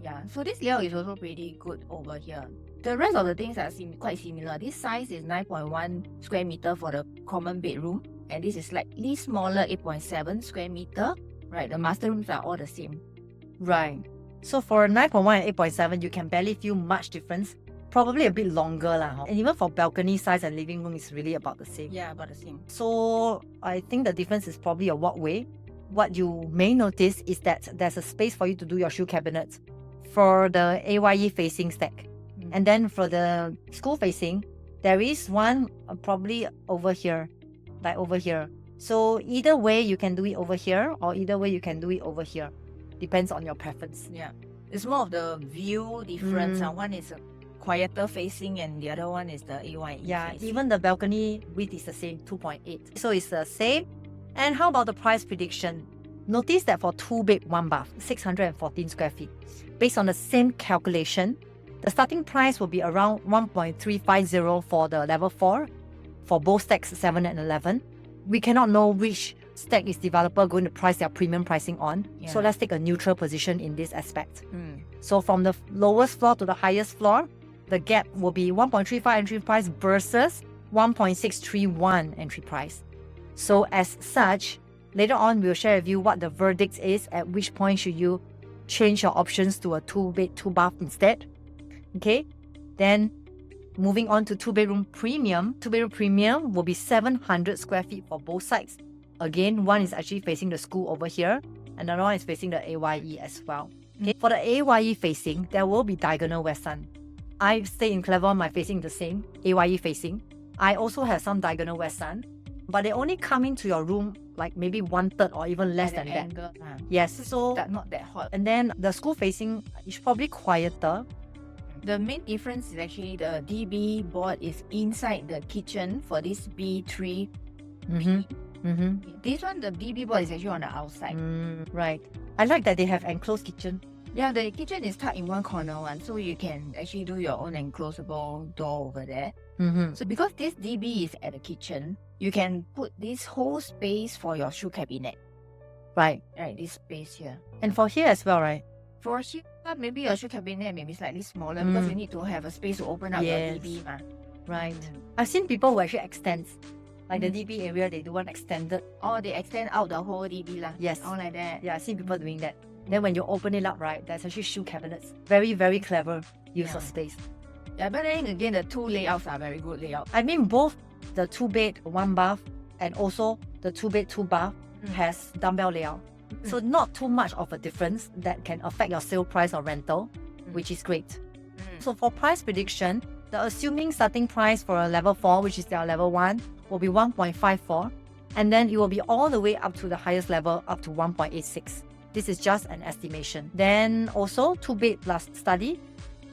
Yeah, so this layout is also pretty good over here. The rest of the things are quite similar. This size is 9.1 square meter for the common bedroom. And this is slightly smaller, 8.7 square meter. Right, the master rooms are all the same. Right. So for 9.1 and 8.7, you can barely feel much difference. Probably a bit longer lah. And even for balcony size and living room, it's really about the same. Yeah, about the same. So I think the difference is probably a walkway. What you may notice is that there's a space for you to do your shoe cabinets for the AYE facing stack. And then for the school facing, there is one probably over here, like over here. So either way you can do it over here, or either way you can do it over here. Depends on your preference. Yeah. It's more of the view difference. One is a quieter facing and the other one is the AYE Yeah, facing. even the balcony width is the same, 2.8. So it's the same. And how about the price prediction? Notice that for 2-bed, 1-bath, 614 square feet, based on the same calculation, the starting price will be around 1.350 for the level 4, for both stacks 7 and 11. We cannot know which stack is developer going to price their premium pricing on. Yeah. So let's take a neutral position in this aspect. So from the lowest floor to the highest floor, the gap will be 1.35 entry price versus 1.631 entry price. So as such, later on we'll share with you what the verdict is, at which point should you change your options to a 2-bed, 2-bath instead. Okay, then moving on to 2-bedroom premium. 2-bedroom premium will be 700 square feet for both sides. Again, one is actually facing the school over here, and another one is facing the AYE as well. Okay, for the AYE facing, there will be diagonal west sun. I stay in Clavon, my facing the same, AYE facing. I also have some diagonal west sun, but they only come into your room like maybe 1/3 or even less than that. Angle, Yes, so not that hot. and then the school facing is probably quieter. The main difference is actually the DB board is inside the kitchen for this B3. This one, the DB board is actually on the outside. Right. I like that they have enclosed kitchen. Yeah, the kitchen is tucked in one corner one, so you can actually do your own enclosable door over there. Mm-hmm. So because this DB is at the kitchen, you can put this whole space for your shoe cabinet. Right. Right, this space here. And for here as well, right? For here, maybe your shoe cabinet may be slightly smaller because you need to have a space to open up your Yes. DB. Right. I've seen people who actually extend. Like the DB area, they do one extended. Or they extend out the whole DB lah. Yes. Or like that. Yeah, I've seen people doing that. Then when you open it up, right, there's actually shoe cabinets. Very, very clever use of space. Yeah, but then again, the two layouts are very good layout. I mean, both the 2-bed, 1-bath, and also the 2-bed, 2-bath has dumbbell layout. So not too much of a difference that can affect your sale price or rental, which is great. So for price prediction, the assuming starting price for a level 4, which is their level 1, will be 1.54, and then it will be all the way up to the highest level, up to 1.86. This is just an estimation. Then also 2-bed plus study.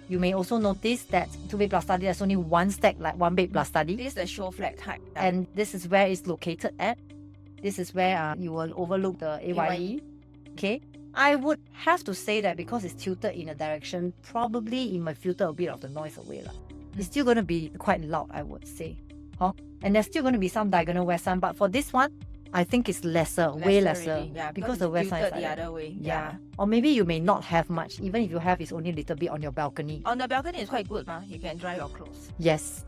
You may also notice that 2-bed plus study, there's only one stack, like 1-bed plus study. This is the show flat type. And this is where it's located at. This is where you will overlook the AYE. Okay. I would have to say that because it's tilted in a direction, probably it might filter a bit of the noise away. It's still going to be quite loud, I would say. And there's still going to be some diagonal west side, but for this one, I think it's lesser, way lesser. Already, yeah, because the west side is the like other way. Yeah. Or maybe you may not have much. Even if you have, it's only a little bit on your balcony. On the balcony, it's quite good. You can dry your clothes. Yes.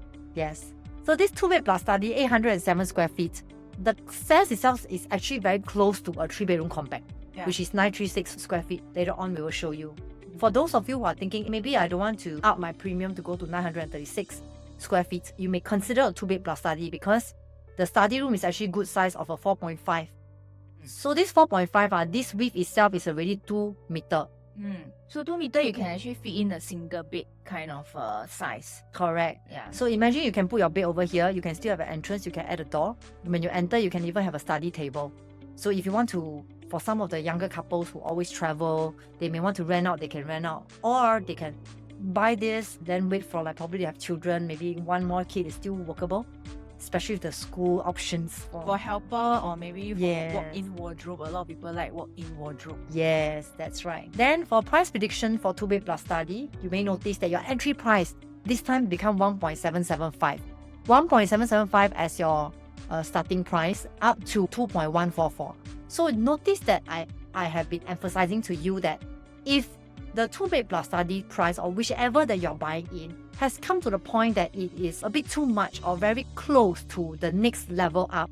So this 2-bed plus study, 807 square feet. The stairs itself is actually very close to a 3-bedroom compact, which is 936 square feet. Later on, we will show you. For those of you who are thinking, maybe I don't want to up my premium to go to 936 square feet, you may consider a 2-bed plus study because the study room is actually good size of a 4.5. So this 4.5, this width itself is already 2 meter. So 2 meter, you can actually fit in a single bed kind of size. Correct. Yeah. So imagine you can put your bed over here. You can still have an entrance. You can add a door. When you enter, you can even have a study table. So if you want to, for some of the younger couples who always travel, they may want to rent out, they can rent out. Or they can buy this, then wait for probably they have children, maybe one more kid is still workable. Especially with the school options for helper or maybe for Yes. walk-in wardrobe. A lot of people like walk-in wardrobe. Yes, that's right. Then for price prediction for 2-bed plus study, you may notice that your entry price this time become 1.775. 1.775 as your starting price up to 2.144. So notice that I have been emphasizing to you that if the 2-bed plus study price or whichever that you're buying in has come to the point that it is a bit too much or very close to the next level up,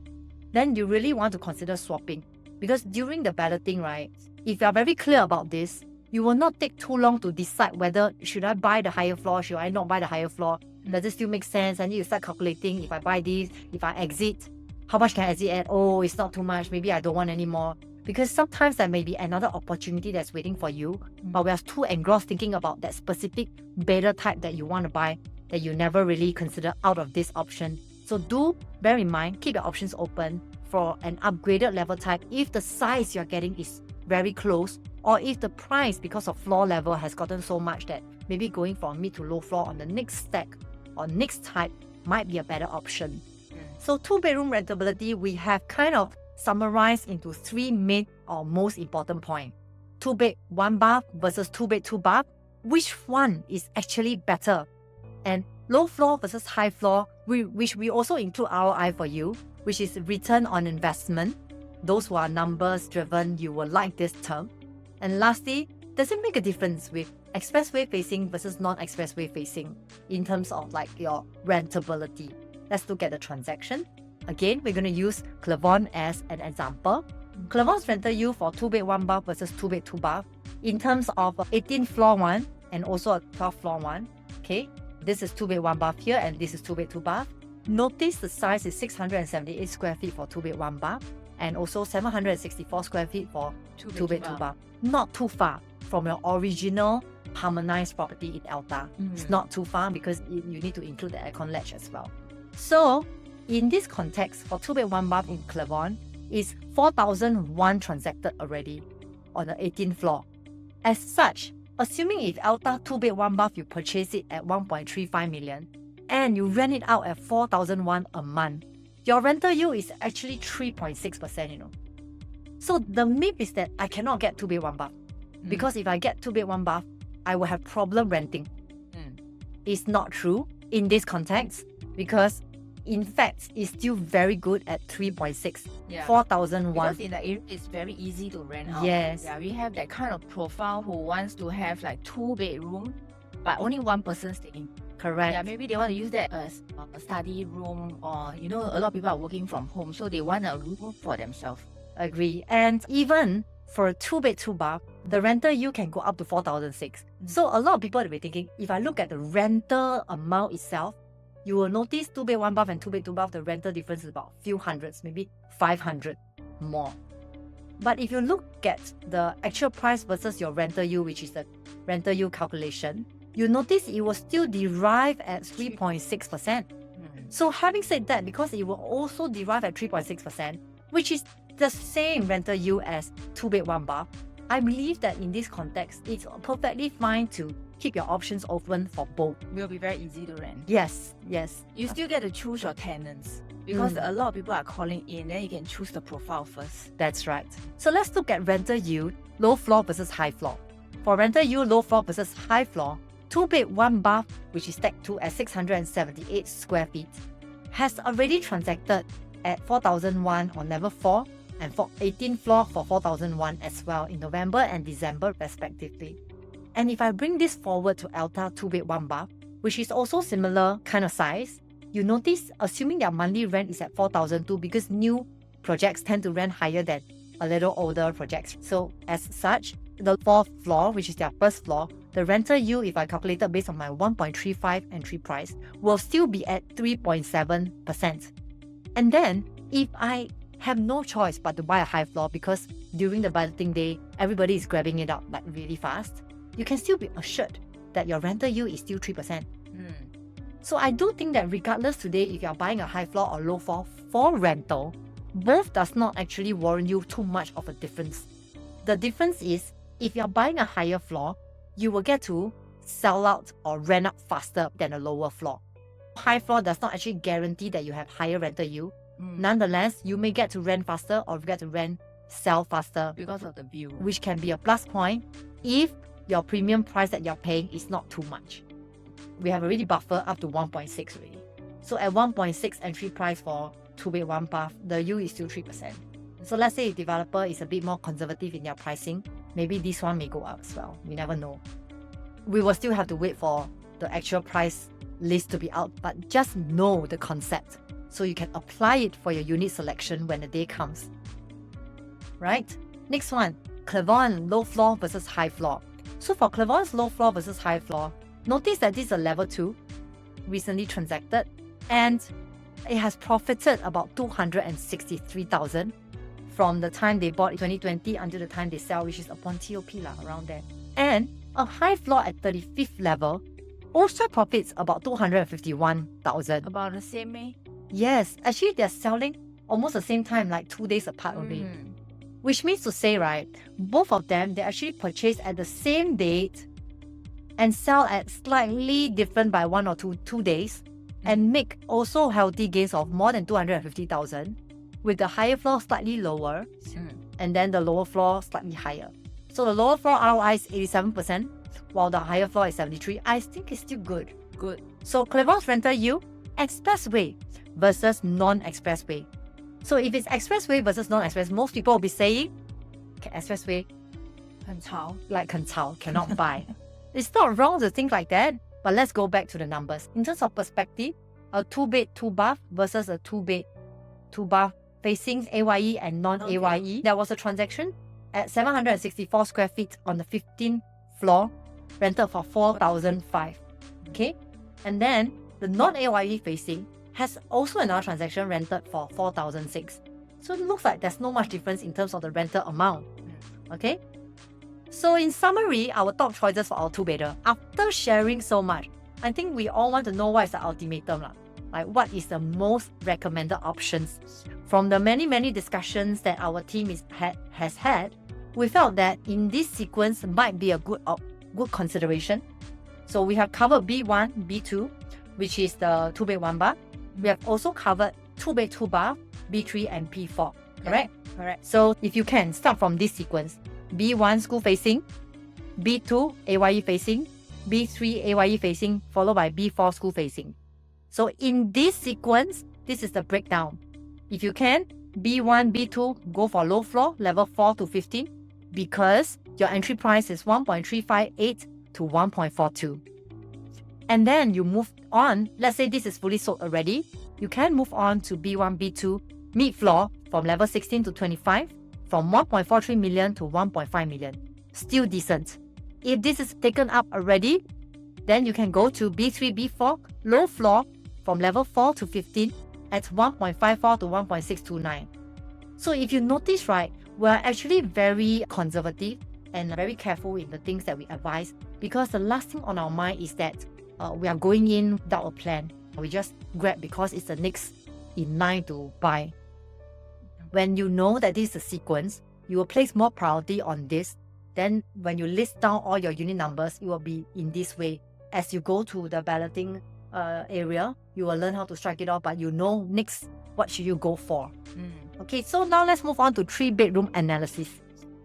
then you really want to consider swapping. Because during the balloting, right, if you are very clear about this, you will not take too long to decide whether should I buy the higher floor, should I not buy the higher floor, does it still make sense? I need to start calculating if I buy this, if I exit, how much can I exit at? Oh, it's not too much, maybe I don't want anymore. Because sometimes there may be another opportunity that's waiting for you, but we are too engrossed thinking about that specific better type that you want to buy that you never really consider out of this option. So do bear in mind, keep your options open for an upgraded level type if the size you're getting is very close, or if the price because of floor level has gotten so much that maybe going from mid to low floor on the next stack or next type might be a better option. So 2-bedroom rentability, we have kind of summarized into 3 main or most important points. 2-bed, 1-bath versus 2-bed, 2-bath. Which one is actually better? And low floor versus high floor, which we also include ROI for you, which is return on investment. Those who are numbers driven, you will like this term. And lastly, does it make a difference with expressway facing versus non-expressway facing in terms of your rentability? Let's look at the transaction. Again, we're going to use Clavon as an example. Clavon's rental yield for 2-bed, 1-bath versus 2-bed, 2-bath in terms of 18 floor one and also a 12 floor one. Okay, this is 2-bed, 1-bath here and this is 2-bed, 2-bath. Notice the size is 678 square feet for 2-bed, 1-bath and also 764 square feet for 2-bed, 2-bath. Not too far from your original harmonized property in Elta. It's not too far because you need to include the aircon latch as well. So in this context, for 2-bed, 1-bath in Clavon, is 4,001 transacted already on the 18th floor. As such, assuming if Elta 2-bed, 1-bath, you purchase it at 1.35 million and you rent it out at 4,001 a month, your rental yield is actually 3.6%, So the myth is that I cannot get 2-bed, 1-bath. because if I get 2 bed 1 bath, I will have problem renting. It's not true in this context because in fact it's still very good at 3.6, 4,001. Because in the area, it's very easy to rent out. Yes. Yeah, we have that kind of profile who wants to have like 2 bedroom, but only one person staying. Correct. Yeah, maybe they want to use that as a study room, or a lot of people are working from home, so they want a room for themselves. Agree. And even for a 2 bed 2 bath, the rental yield can go up to 4,006. So a lot of people will be thinking, if I look at the rental amount itself, you will notice 2 bed 1 bath and 2 bed 2 bath, the rental difference is about few hundreds, maybe 500 more. But if you look at the actual price versus your rental yield, which is the rental yield calculation, you notice it will still derive at 3.6%. So having said that, because it will also derive at 3.6%, which is the same rental yield as 2 bed 1 bath, I believe that in this context, it's perfectly fine to keep your options open for both. Will be very easy to rent. Yes. You still get to choose your tenants because a lot of people are calling in, then you can choose the profile first. That's right. So let's look at rental yield, low floor versus high floor. For rental yield, low floor versus high floor, 2 bed 1 bath, which is stacked 2 at 678 square feet, has already transacted at 4,001 on level 4 and for 18th floor for 4,001 as well in November and December respectively. And if I bring this forward to Elta 2 bed 1 bath, which is also similar kind of size, you notice assuming their monthly rent is at 4,002 because new projects tend to rent higher than a little older projects. So as such, the 4th floor, which is their first floor, the rental yield, if I calculated based on my 1.35 entry price, will still be at 3.7%. And then if I have no choice but to buy a high floor because during the budgeting day, everybody is grabbing it up like really fast, you can still be assured that your rental yield is still 3%. So I do think that regardless today, if you are buying a high floor or low floor for rental, both does not actually warrant you too much of a difference. The difference is, if you are buying a higher floor, you will get to sell out or rent out faster than a lower floor. High floor does not actually guarantee that you have higher rental yield. Nonetheless, you may get to rent faster or get to sell faster because of the view, which can be a plus point if your premium price that you're paying is not too much. We have already buffer up to 1.6 already. So at 1.6 entry price for 2 bed 1 bath, the yield is still 3%. So let's say a developer is a bit more conservative in their pricing, maybe this one may go up as well. We never know. We will still have to wait for the actual price list to be out, but just know the concept so you can apply it for your unit selection when the day comes. Right? Next one, Clavon low floor versus high floor. So for Clavon's low floor versus high floor, notice that this is a level 2, recently transacted, and it has profited about 263,000 from the time they bought in 2020 until the time they sell, which is upon TOP around there. And a high floor at 35th level also profits about 251,000. about the same, eh? Yes, actually they're selling almost the same time, like 2 days apart only. Which means to say, right, both of them, they actually purchase at the same date and sell at slightly different by 1 or 2 days and make also healthy gains of more than 250,000, with the higher floor slightly lower and then the lower floor slightly higher. So the lower floor ROI is 87%, while the higher floor is 73%. I think it's still good. Good. So Clavon's rental yield, expressway versus non-expressway. So if it's expressway versus non-express, most people will be saying, okay, expressway, 很潮. like 很潮, cannot buy. It's not wrong to think like that, but let's go back to the numbers. In terms of perspective, a 2 bed 2 bath versus a 2 bed 2 bath facing AYE and non-AYE, there was a transaction at 764 square feet on the 15th floor, rented for 4,005. Okay? And then the non-AYE facing has also another transaction rented for 4,006. So it looks like there's no much difference in terms of the rental amount. Okay? So in summary, our top choices for our 2-bedder. After sharing so much, I think we all want to know what is the ultimatum. Like what is the most recommended options. From the many discussions that our team has had, we felt that in this sequence might be a good consideration. So we have covered B1, B2, which is the 2 bed 1 bath. We have also covered 2 bed 2 bath, B3 and P4. Correct? Correct. So if you can start from this sequence, B1 school facing, B2 AYE facing, B3 AYE facing, followed by B4 school facing. So in this sequence, this is the breakdown. If you can, B1, B2, go for low floor, level 4 to 15, because your entry price is 1.358 to 1.42. And then you move on. Let's say this is fully sold already. You can move on to B1, B2, mid-floor from level 16 to 25, from 1.43 million to 1.5 million. Still decent. If this is taken up already, then you can go to B3, B4, low floor from level 4 to 15 at 1.54 to 1.629. So if you notice, right, we're actually very conservative and very careful in the things that we advise, because the last thing on our mind is that we are going in without a plan. We just grab because it's the next in line to buy. When you know that this is a sequence, you will place more priority on this. Then when you list down all your unit numbers, it will be in this way. As you go to the balloting area, you will learn how to strike it off, but you know next what should you go for. Okay, so now let's move on to 3-bedroom analysis.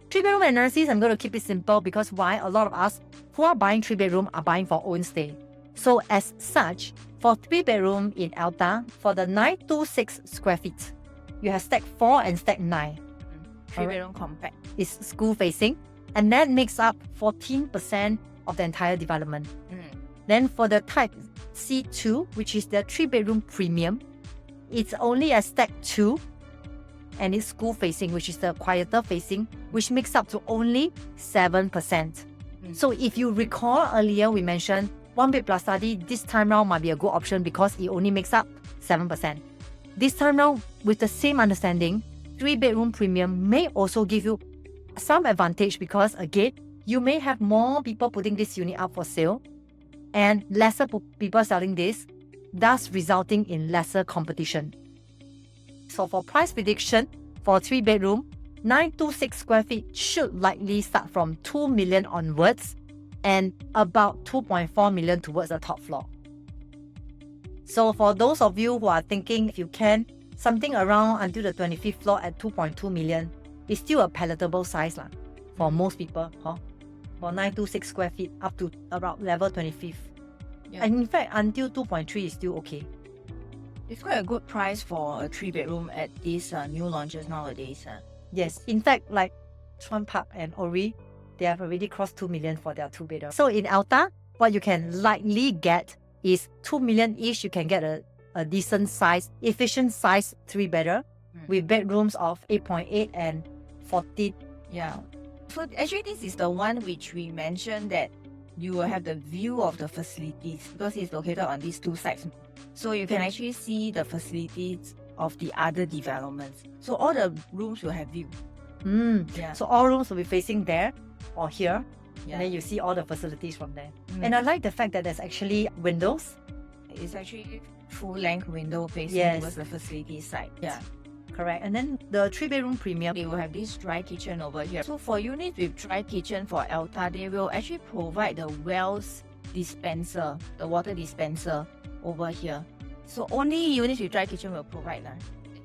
3-bedroom analysis, I'm going to keep it simple because why? A lot of us who are buying 3-bedroom are buying for own stay. So as such, for 3-bedroom in Elta, for the 926 square feet, you have stack 4 and stack 9. 3-bedroom compact. It's school facing, and that makes up 14% of the entire development. Then for the type C2, which is the 3-bedroom premium, it's only a stack 2, and it's school facing, which is the quieter facing, which makes up to only 7%. So if you recall earlier, we mentioned 1 bed plus study this time round might be a good option because it only makes up 7%. This time round, with the same understanding, 3-bedroom premium may also give you some advantage because again, you may have more people putting this unit up for sale and lesser people selling this, thus resulting in lesser competition. So for price prediction, for 3-bedroom, 926 square feet should likely start from 2 million onwards and about 2.4 million towards the top floor. So for those of you who are thinking if you can, something around until the 25th floor at 2.2 million is still a palatable size for most people. For 926 square feet up to about level 25th. Yeah. And in fact, until 2.3 is still okay. It's quite a good price for a 3-bedroom at these new launches nowadays. Yes, in fact, like Chuan Park and Ori, they have already crossed 2 million for their 2-bedroom. So in Elta, what you can likely get is 2 million-ish. You can get a decent size, efficient size 3-bedroom with bedrooms of 8.8 and 14. Yeah. So actually this is the one which we mentioned that you will have the view of the facilities because it's located on these two sides. So you can actually see the facilities of the other developments. So all the rooms will have view. Yeah. So all rooms will be facing there or here. Yeah. And then you see all the facilities from there. And I like the fact that there's actually windows. It's actually full-length window facing Yes. towards the facility side. Yeah. Correct. And then the 3-bedroom premium, They will have this dry kitchen over here. So for units with dry kitchen for Elta, they will actually provide the wells dispenser, the water dispenser over here. So only units with dry kitchen will provide that.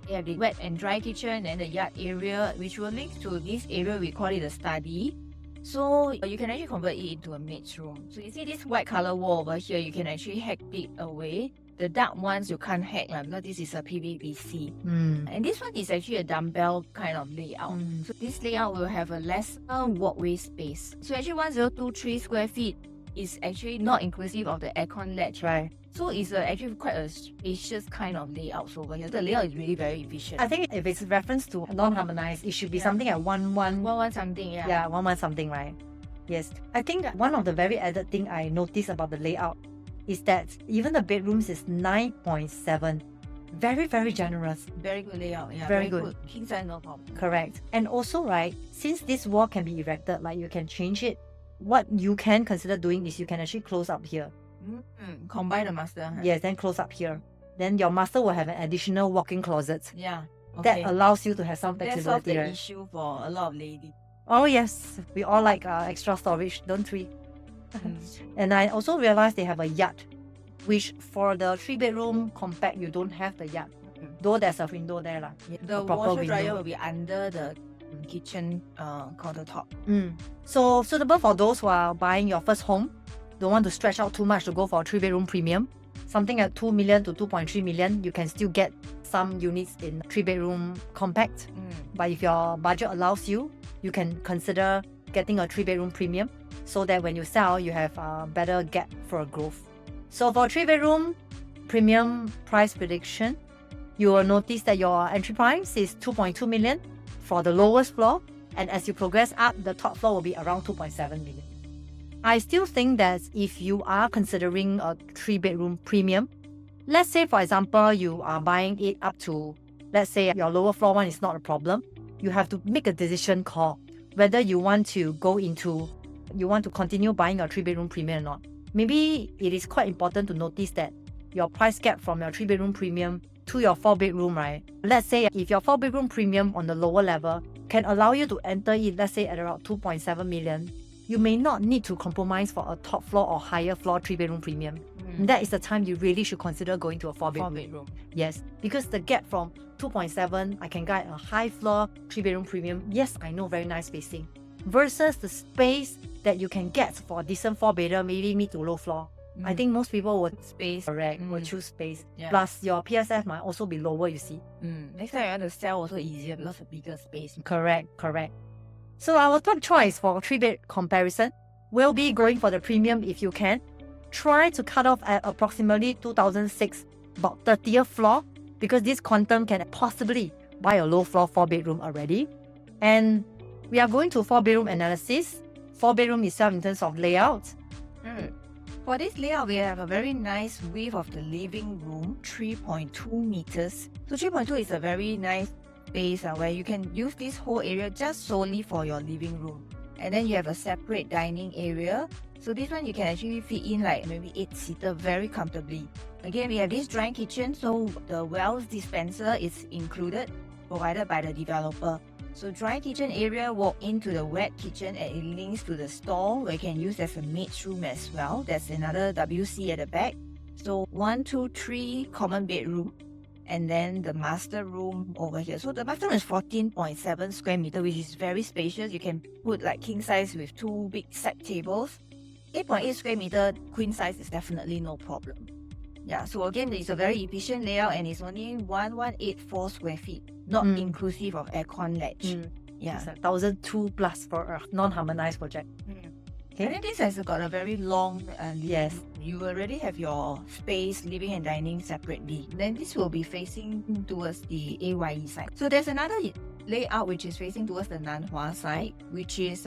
They have the wet and dry kitchen and the yard area, which will link to this area, we call it the study. So you can actually convert it into a maid's room. So you see this white color wall over here, you can actually hack it away. The dark ones you can't hack because this is a PVC. And this one is actually a dumbbell kind of layout. So this layout will have a lesser walkway space. So actually 1023 square feet is actually not inclusive of the aircon ledge. right? So it's actually quite a spacious kind of layout over here. The layout is really very efficient. I think if it's reference to non-harmonized, it should be Yeah. something at 1.1. 1 something, yeah. Yeah, 1.1 something, right? Yes. I think one of the very added thing I noticed about the layout is that even the bedrooms is 9.7. Very, very generous. Very good layout. Yeah, Very good. King size, no problem. Correct. And also, right, since this wall can be erected, like you can change it, what you can consider doing is you can actually close up here. Combine the master. Huh? Yes, then close up here. Then your master will have an additional walk-in closet. Yeah. That Okay. allows you to have some That solves flexibility, the right? issue for a lot of ladies. Oh yes, we all like extra storage, don't we? And I also realized they have a yard, which for the 3-bedroom compact, you don't have the yard. Though there's a window there. The A proper washer dryer window. will be under the kitchen countertop. So suitable for those who are buying your first home, don't want to stretch out too much to go for a 3-bedroom premium. Something at 2 million to 2.3 million, you can still get some units in 3-bedroom compact. But if your budget allows you, you can consider getting a 3-bedroom premium so that when you sell, you have a better gap for a growth. So for 3-bedroom premium price prediction, you will notice that your entry price is 2.2 million for the lowest floor, and as you progress up, the top floor will be around 2.7 million. I still think that if you are considering a 3-bedroom premium, let's say for example, you are buying it up to, let's say your lower floor one is not a problem, you have to make a decision call whether you want to continue buying a 3-bedroom premium or not. Maybe it is quite important to notice that your price gap from your 3-bedroom premium to your 4-bedroom, right? Let's say if your 4-bedroom premium on the lower level can allow you to enter it, let's say at around 2.7 million, you may not need to compromise for a top floor or higher floor 3-bedroom premium. That is the time you really should consider going to a 4-bedroom. Yes, because the gap from 2.7, I can get a high floor 3-bedroom premium. Yes, I know, very nice spacing. Versus the space that you can get for a decent 4-bedroom, maybe mid to low floor. I think most people would will choose space. Yeah. Plus, your PSF might also be lower, you see. Next time you want to sell also easier because of bigger space. Correct. So our top choice for 3-bed comparison will be going for the premium if you can. Try to cut off at approximately 2006, about 30th floor, because this quantum can possibly buy a low floor 4-bedroom already. And we are going to 4-bedroom analysis. 4-bedroom itself in terms of layout. For this layout, we have a very nice width of the living room, 3.2 meters. So 3.2 is a very nice space where you can use this whole area just solely for your living room. And then you have a separate dining area. So this one you can actually fit in like maybe 8-seater very comfortably. Again, we have this dry kitchen, so the wells dispenser is included, provided by the developer. So dry kitchen area, walk into the wet kitchen and it links to the stall where you can use as a maid's room as well. There's another WC at the back. So 1, 2, 3 common bedroom. And then the master room over here. So the master room is 14.7 square meter, which is very spacious. You can put like king size with 2 big side tables. 8.8 square meter queen size is definitely no problem. Yeah, so again, it's a very efficient layout and it's only 1184 square feet, not inclusive of aircon ledge. Yeah, It's 1,002 plus for a non-harmonized project. And then this has got a very long Yes. You already have your space, living and dining separately. Then this will be facing towards the AYE side. So there's another layout which is facing towards the Nanhua side, which is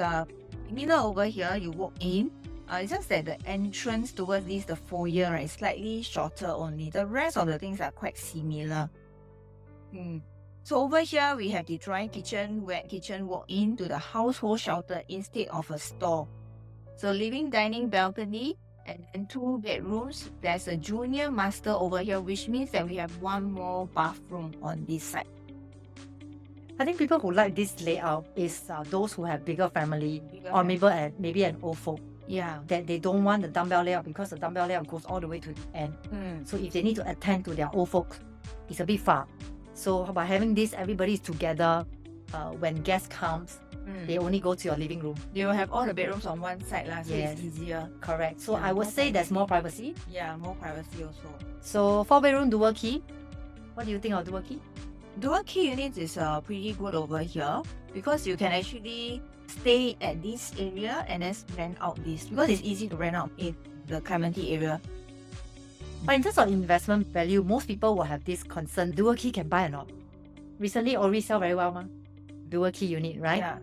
similar over here. You walk in. It's just that the entrance towards this, the foyer, right, is slightly shorter only. The rest of the things are quite similar. So over here, we have the dry kitchen, wet kitchen, walk into the household shelter instead of a store. So living, dining, balcony, and then 2 bedrooms. There's a junior master over here, which means that we have 1 more bathroom on this side. I think people who like this layout is those who have bigger family or maybe an old folk. Yeah. That they don't want the dumbbell layout because the dumbbell layout goes all the way to the end. So if they need to attend to their old folks, it's a bit far. So by having this, everybody is together. When guest comes, they only go to your living room. They will have all the bedrooms on one side, so Yes. it's easier. Correct. So Yeah, I would more say there's more privacy. Yeah, more privacy also. So 4-bedroom dual key. What do you think of dual key? Dual key units is pretty good over here because you can actually stay at this area and then rent out this because it's easy to rent out in the Clementi area. But in terms of investment value, most people will have this concern. Dual key can buy or not? Recently, Ori sell very well, dual key unit, right? Yeah.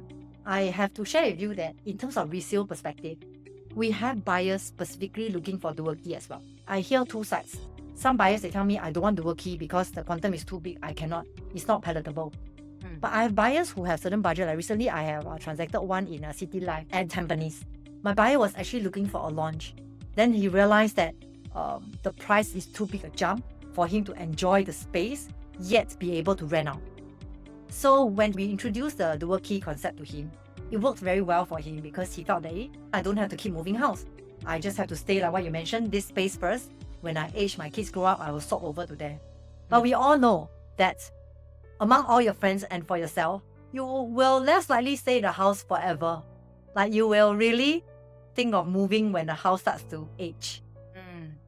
I have to share with you that in terms of resale perspective, we have buyers specifically looking for dual key as well. I hear 2 sides. Some buyers, they tell me, I don't want dual key because the quantum is too big. I cannot. It's not palatable. But I have buyers who have certain budget. Like recently, I have transacted one in City Life and Tampines. My buyer was actually looking for a launch. Then he realized that the price is too big a jump for him to enjoy the space, yet be able to rent out. So when we introduced the dual key concept to him, it worked very well for him because he felt that I don't have to keep moving house. I just have to stay, like what you mentioned, this space first. When I age, my kids grow up, I will swap over to there. But we all know that among all your friends and for yourself, you will less likely stay in the house forever. Like you will really think of moving when the house starts to age.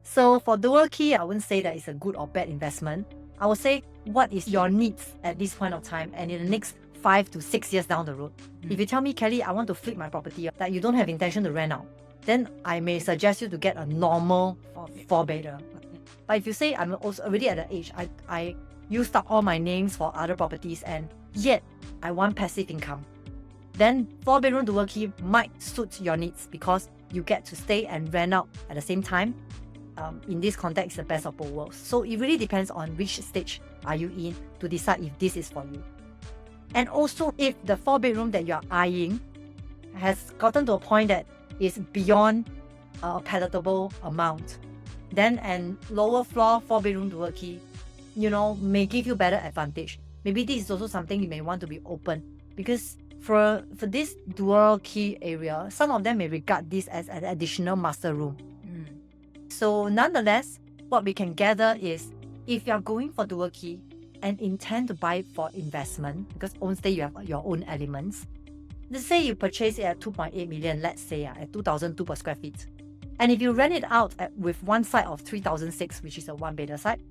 So for dual key, I wouldn't say that it's a good or bad investment. I would say what is your needs at this point of time and in the next 5 to 6 years down the road. If you tell me, Kelly, I want to flip my property, that you don't have intention to rent out, then I may suggest you to get a normal 4-bedder. But if you say I'm also already at the age, I used up all my names for other properties and yet I want passive income, then 4-bedroom dual key might suit your needs because you get to stay and rent out at the same time. In this context, the best of both worlds. So it really depends on which stage are you in to decide if this is for you. And also if the 4-bedroom that you're eyeing has gotten to a point that is beyond a palatable amount, then an lower floor 4-bedroom dual key, may give you better advantage. Maybe this is also something you may want to be open, because for this dual key area, some of them may regard this as an additional master room. So nonetheless, what we can gather is if you're going for dual key and intend to buy it for investment, because honestly you have your own elements. Let's say you purchase it at 2.8 million, let's say at 2,002 per square feet. And if you rent it out with one side of 3,006, which is a 1-bedder side,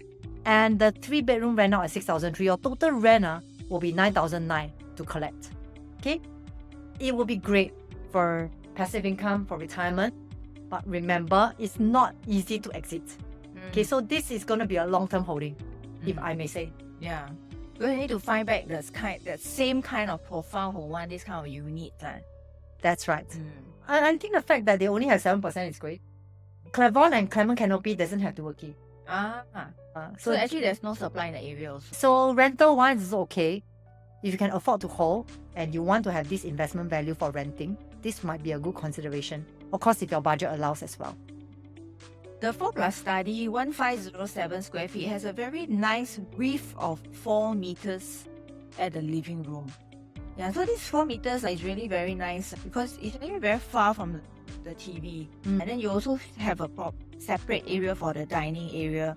and the 3-bedroom rent out at 6,003, your total rent will be 9,009 to collect. Okay? It will be great for passive income, for retirement. But remember, it's not easy to exit. Okay, so this is going to be a long-term holding, if I may say. Yeah. We need to find back that same kind of profile who want this kind of unit. That's right. I think the fact that they only have 7% is great. Clavon and Clement Canopy doesn't have dual key. So actually there's no supply in the area also. So rental wise is okay. If you can afford to hold and you want to have this investment value for renting, this might be a good consideration. Of course, if your budget allows as well. The 4+ study, 1507 square feet, has a very nice width of 4 meters at the living room. Yeah, so these 4 meters is really very nice because it's really very far from the TV. And then you also have a separate area for the dining area.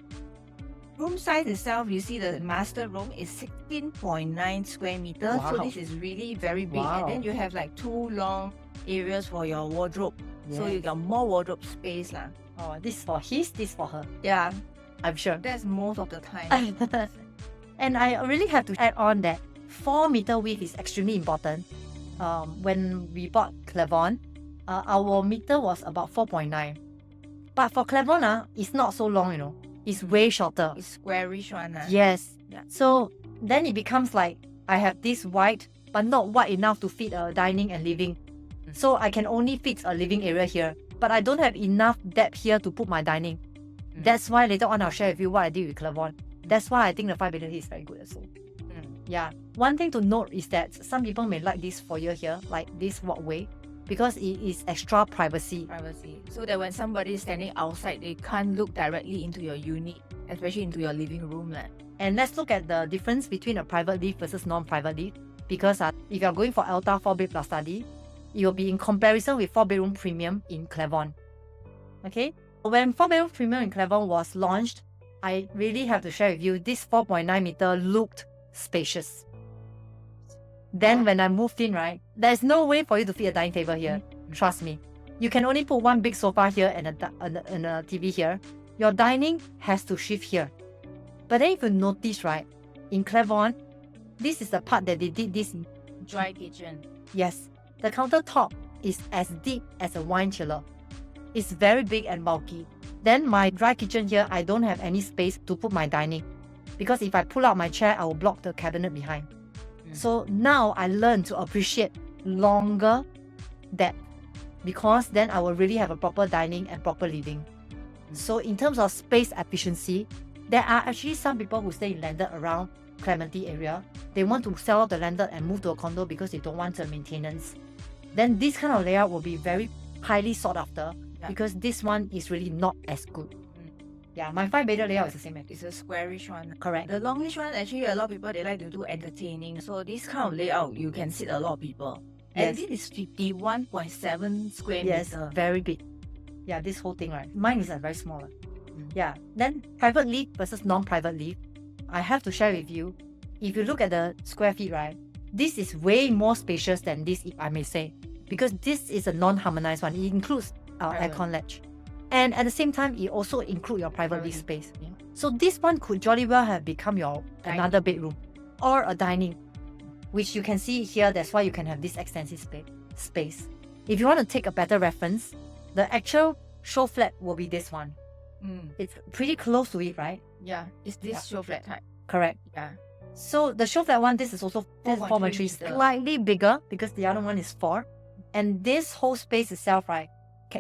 Room size itself, you see the master room is 16.9 square meters. Wow. So this is really very big. Wow. And then you have like 2 long areas for your wardrobe. So you got more wardrobe space. Oh, this for his, this for her. Yeah, I'm sure. that's most of the time. And I really have to add on that 4-meter width is extremely important. When we bought Clavon, our meter was about 4.9. But for Clavon, it's not so long, It's way shorter. It's squarish one. Yes. Yeah. So then it becomes like I have this wide, but not wide enough to fit a dining and living. So I can only fit a living area here, but I don't have enough depth here to put my dining. That's why later on I'll share with you what I did with Clavon. That's why I think the 5-bedder is very good as well. Yeah. One thing to note is that some people may like this foyer here, like this walkway, because it is extra privacy. So that when somebody is standing outside, they can't look directly into your unit, especially into your living room. And let's look at the difference between a private lift versus non-private lift. Because if you're going for Elta 4-bed plus study, it will be in comparison with 4-bedroom premium in Clavon. Okay? When 4-bedroom premium in Clavon was launched, I really have to share with you, this 4.9 meter looked spacious. Then when I moved in, right, there's no way for you to fit a dining table here. Trust me. You can only put one big sofa here and a TV here. Your dining has to shift here. But then if you notice, right, in Clavon, this is the part that they did this Dry kitchen. Yes, the countertop is as deep as a wine chiller. It's very big and bulky. Then my dry kitchen here, I don't have any space to put my dining. Because if I pull out my chair, I will block the cabinet behind. So now I learn to appreciate longer depth, because then I will really have a proper dining and proper living. So in terms of space efficiency, there are actually some people who stay in landed around Clementi area. They want to sell out the landed and move to a condo because they don't want the maintenance. Then this kind of layout will be very highly sought after, because this one is really not as good. Yeah, my 5-bedder layout is the same. It's a squarish one. Correct. The longish one, actually, a lot of people, they like to do entertaining. So this kind of layout, you can sit a lot of people. And Yes. this is 51.7 square Yes, meter. very big. Yeah, this whole thing, right? Mine is very small. Yeah. Then private lift versus non-private lift. I have to share with you, if you look at the square feet, right, this is way more spacious than this, if I may say, because this is a non-harmonized one. It includes aircon ledge. And at the same time, it also includes your private live space. Yeah. So this one could jolly well have become your another bedroom or a dining, which you can see here. That's why you can have this extensive space. If you want to take a better reference, the actual show flat will be this one. It's pretty close to it, right? Yeah, it's this show flat type. Correct. Yeah. So the show flat one, this is also 4.3, meter. slightly bigger because the other one is 4. And this whole space itself, right,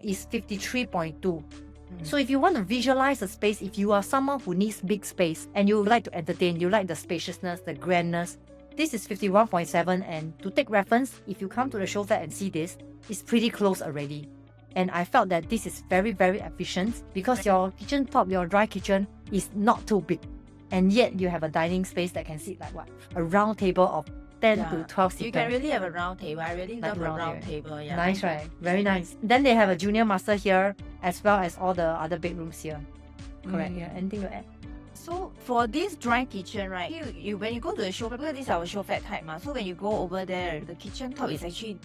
is 53.2. So if you want to visualize a space, if you are someone who needs big space and you like to entertain, you like the spaciousness, the grandness, this is 51.7. And to take reference, if you come to the show flat and see this, it's pretty close already. And I felt that this is very, very efficient because your kitchen top, your dry kitchen is not too big. And yet you have a dining space that can sit like what? A round table of 10 to 12 seaters. You can really have a round table. I really Like love a round table. Yeah. Nice, right? Very nice. Then they have a junior master here as well as all the other bedrooms here. Correct. Yeah. Anything to add? So for this dry kitchen, right? You when you go to the show flat, because this is our show flat type, so when you go over there, the kitchen top is actually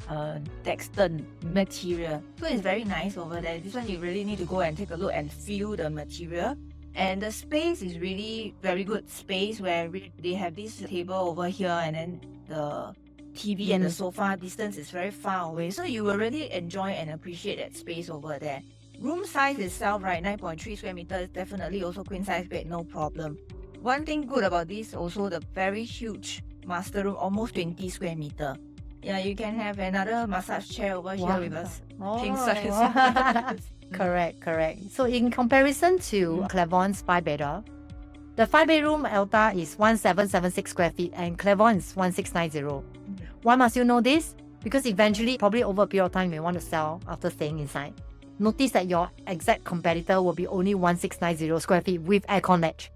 Dexton material. So it's very nice over there. This one you really need to go and take a look and feel the material. And the space is really very good space where they have this table over here and then the TV and the sofa distance is very far away. So you will really enjoy and appreciate that space over there. Room size itself, right, 9.3 square meters, definitely also queen size bed, no problem. One thing good about this also the very huge master room, almost 20 square meter. Yeah, you can have another massage chair over here with us. King size. Correct. So in comparison to Clavon's 5-bedder, the 5-bedroom Elta is 1776 square feet and Clavon is 1690. Why must you know this? Because eventually, probably over a period of time, you may want to sell after staying inside. Notice that your exact competitor will be only 1690 square feet with aircon ledge.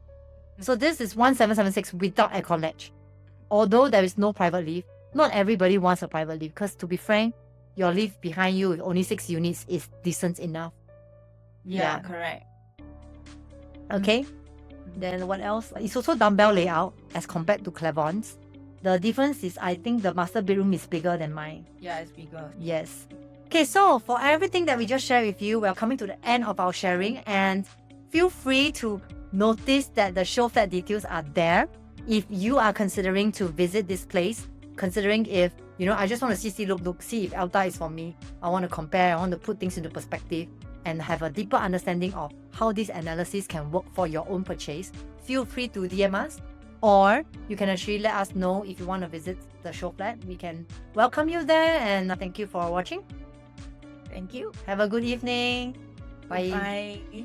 So this is 1776 without aircon ledge. Although there is no private lift, not everybody wants a private lift because to be frank, your lift behind you with only 6 units is decent enough. Yeah, correct. Okay. Then what else? It's also dumbbell layout as compared to Clavon's. The difference is I think the master bedroom is bigger than mine. Yeah, it's bigger. Yes. Okay, so for everything that we just shared with you, we're coming to the end of our sharing and feel free to notice that the show flat details are there. If you are considering to visit this place, considering if, I just want to see if Elta is for me. I want to compare, I want to put things into perspective and have a deeper understanding of how this analysis can work for your own purchase. Feel free to DM us or you can actually let us know if you want to visit the show flat. We can welcome you there and thank you for watching. Thank you. Have a good evening. Bye. Bye.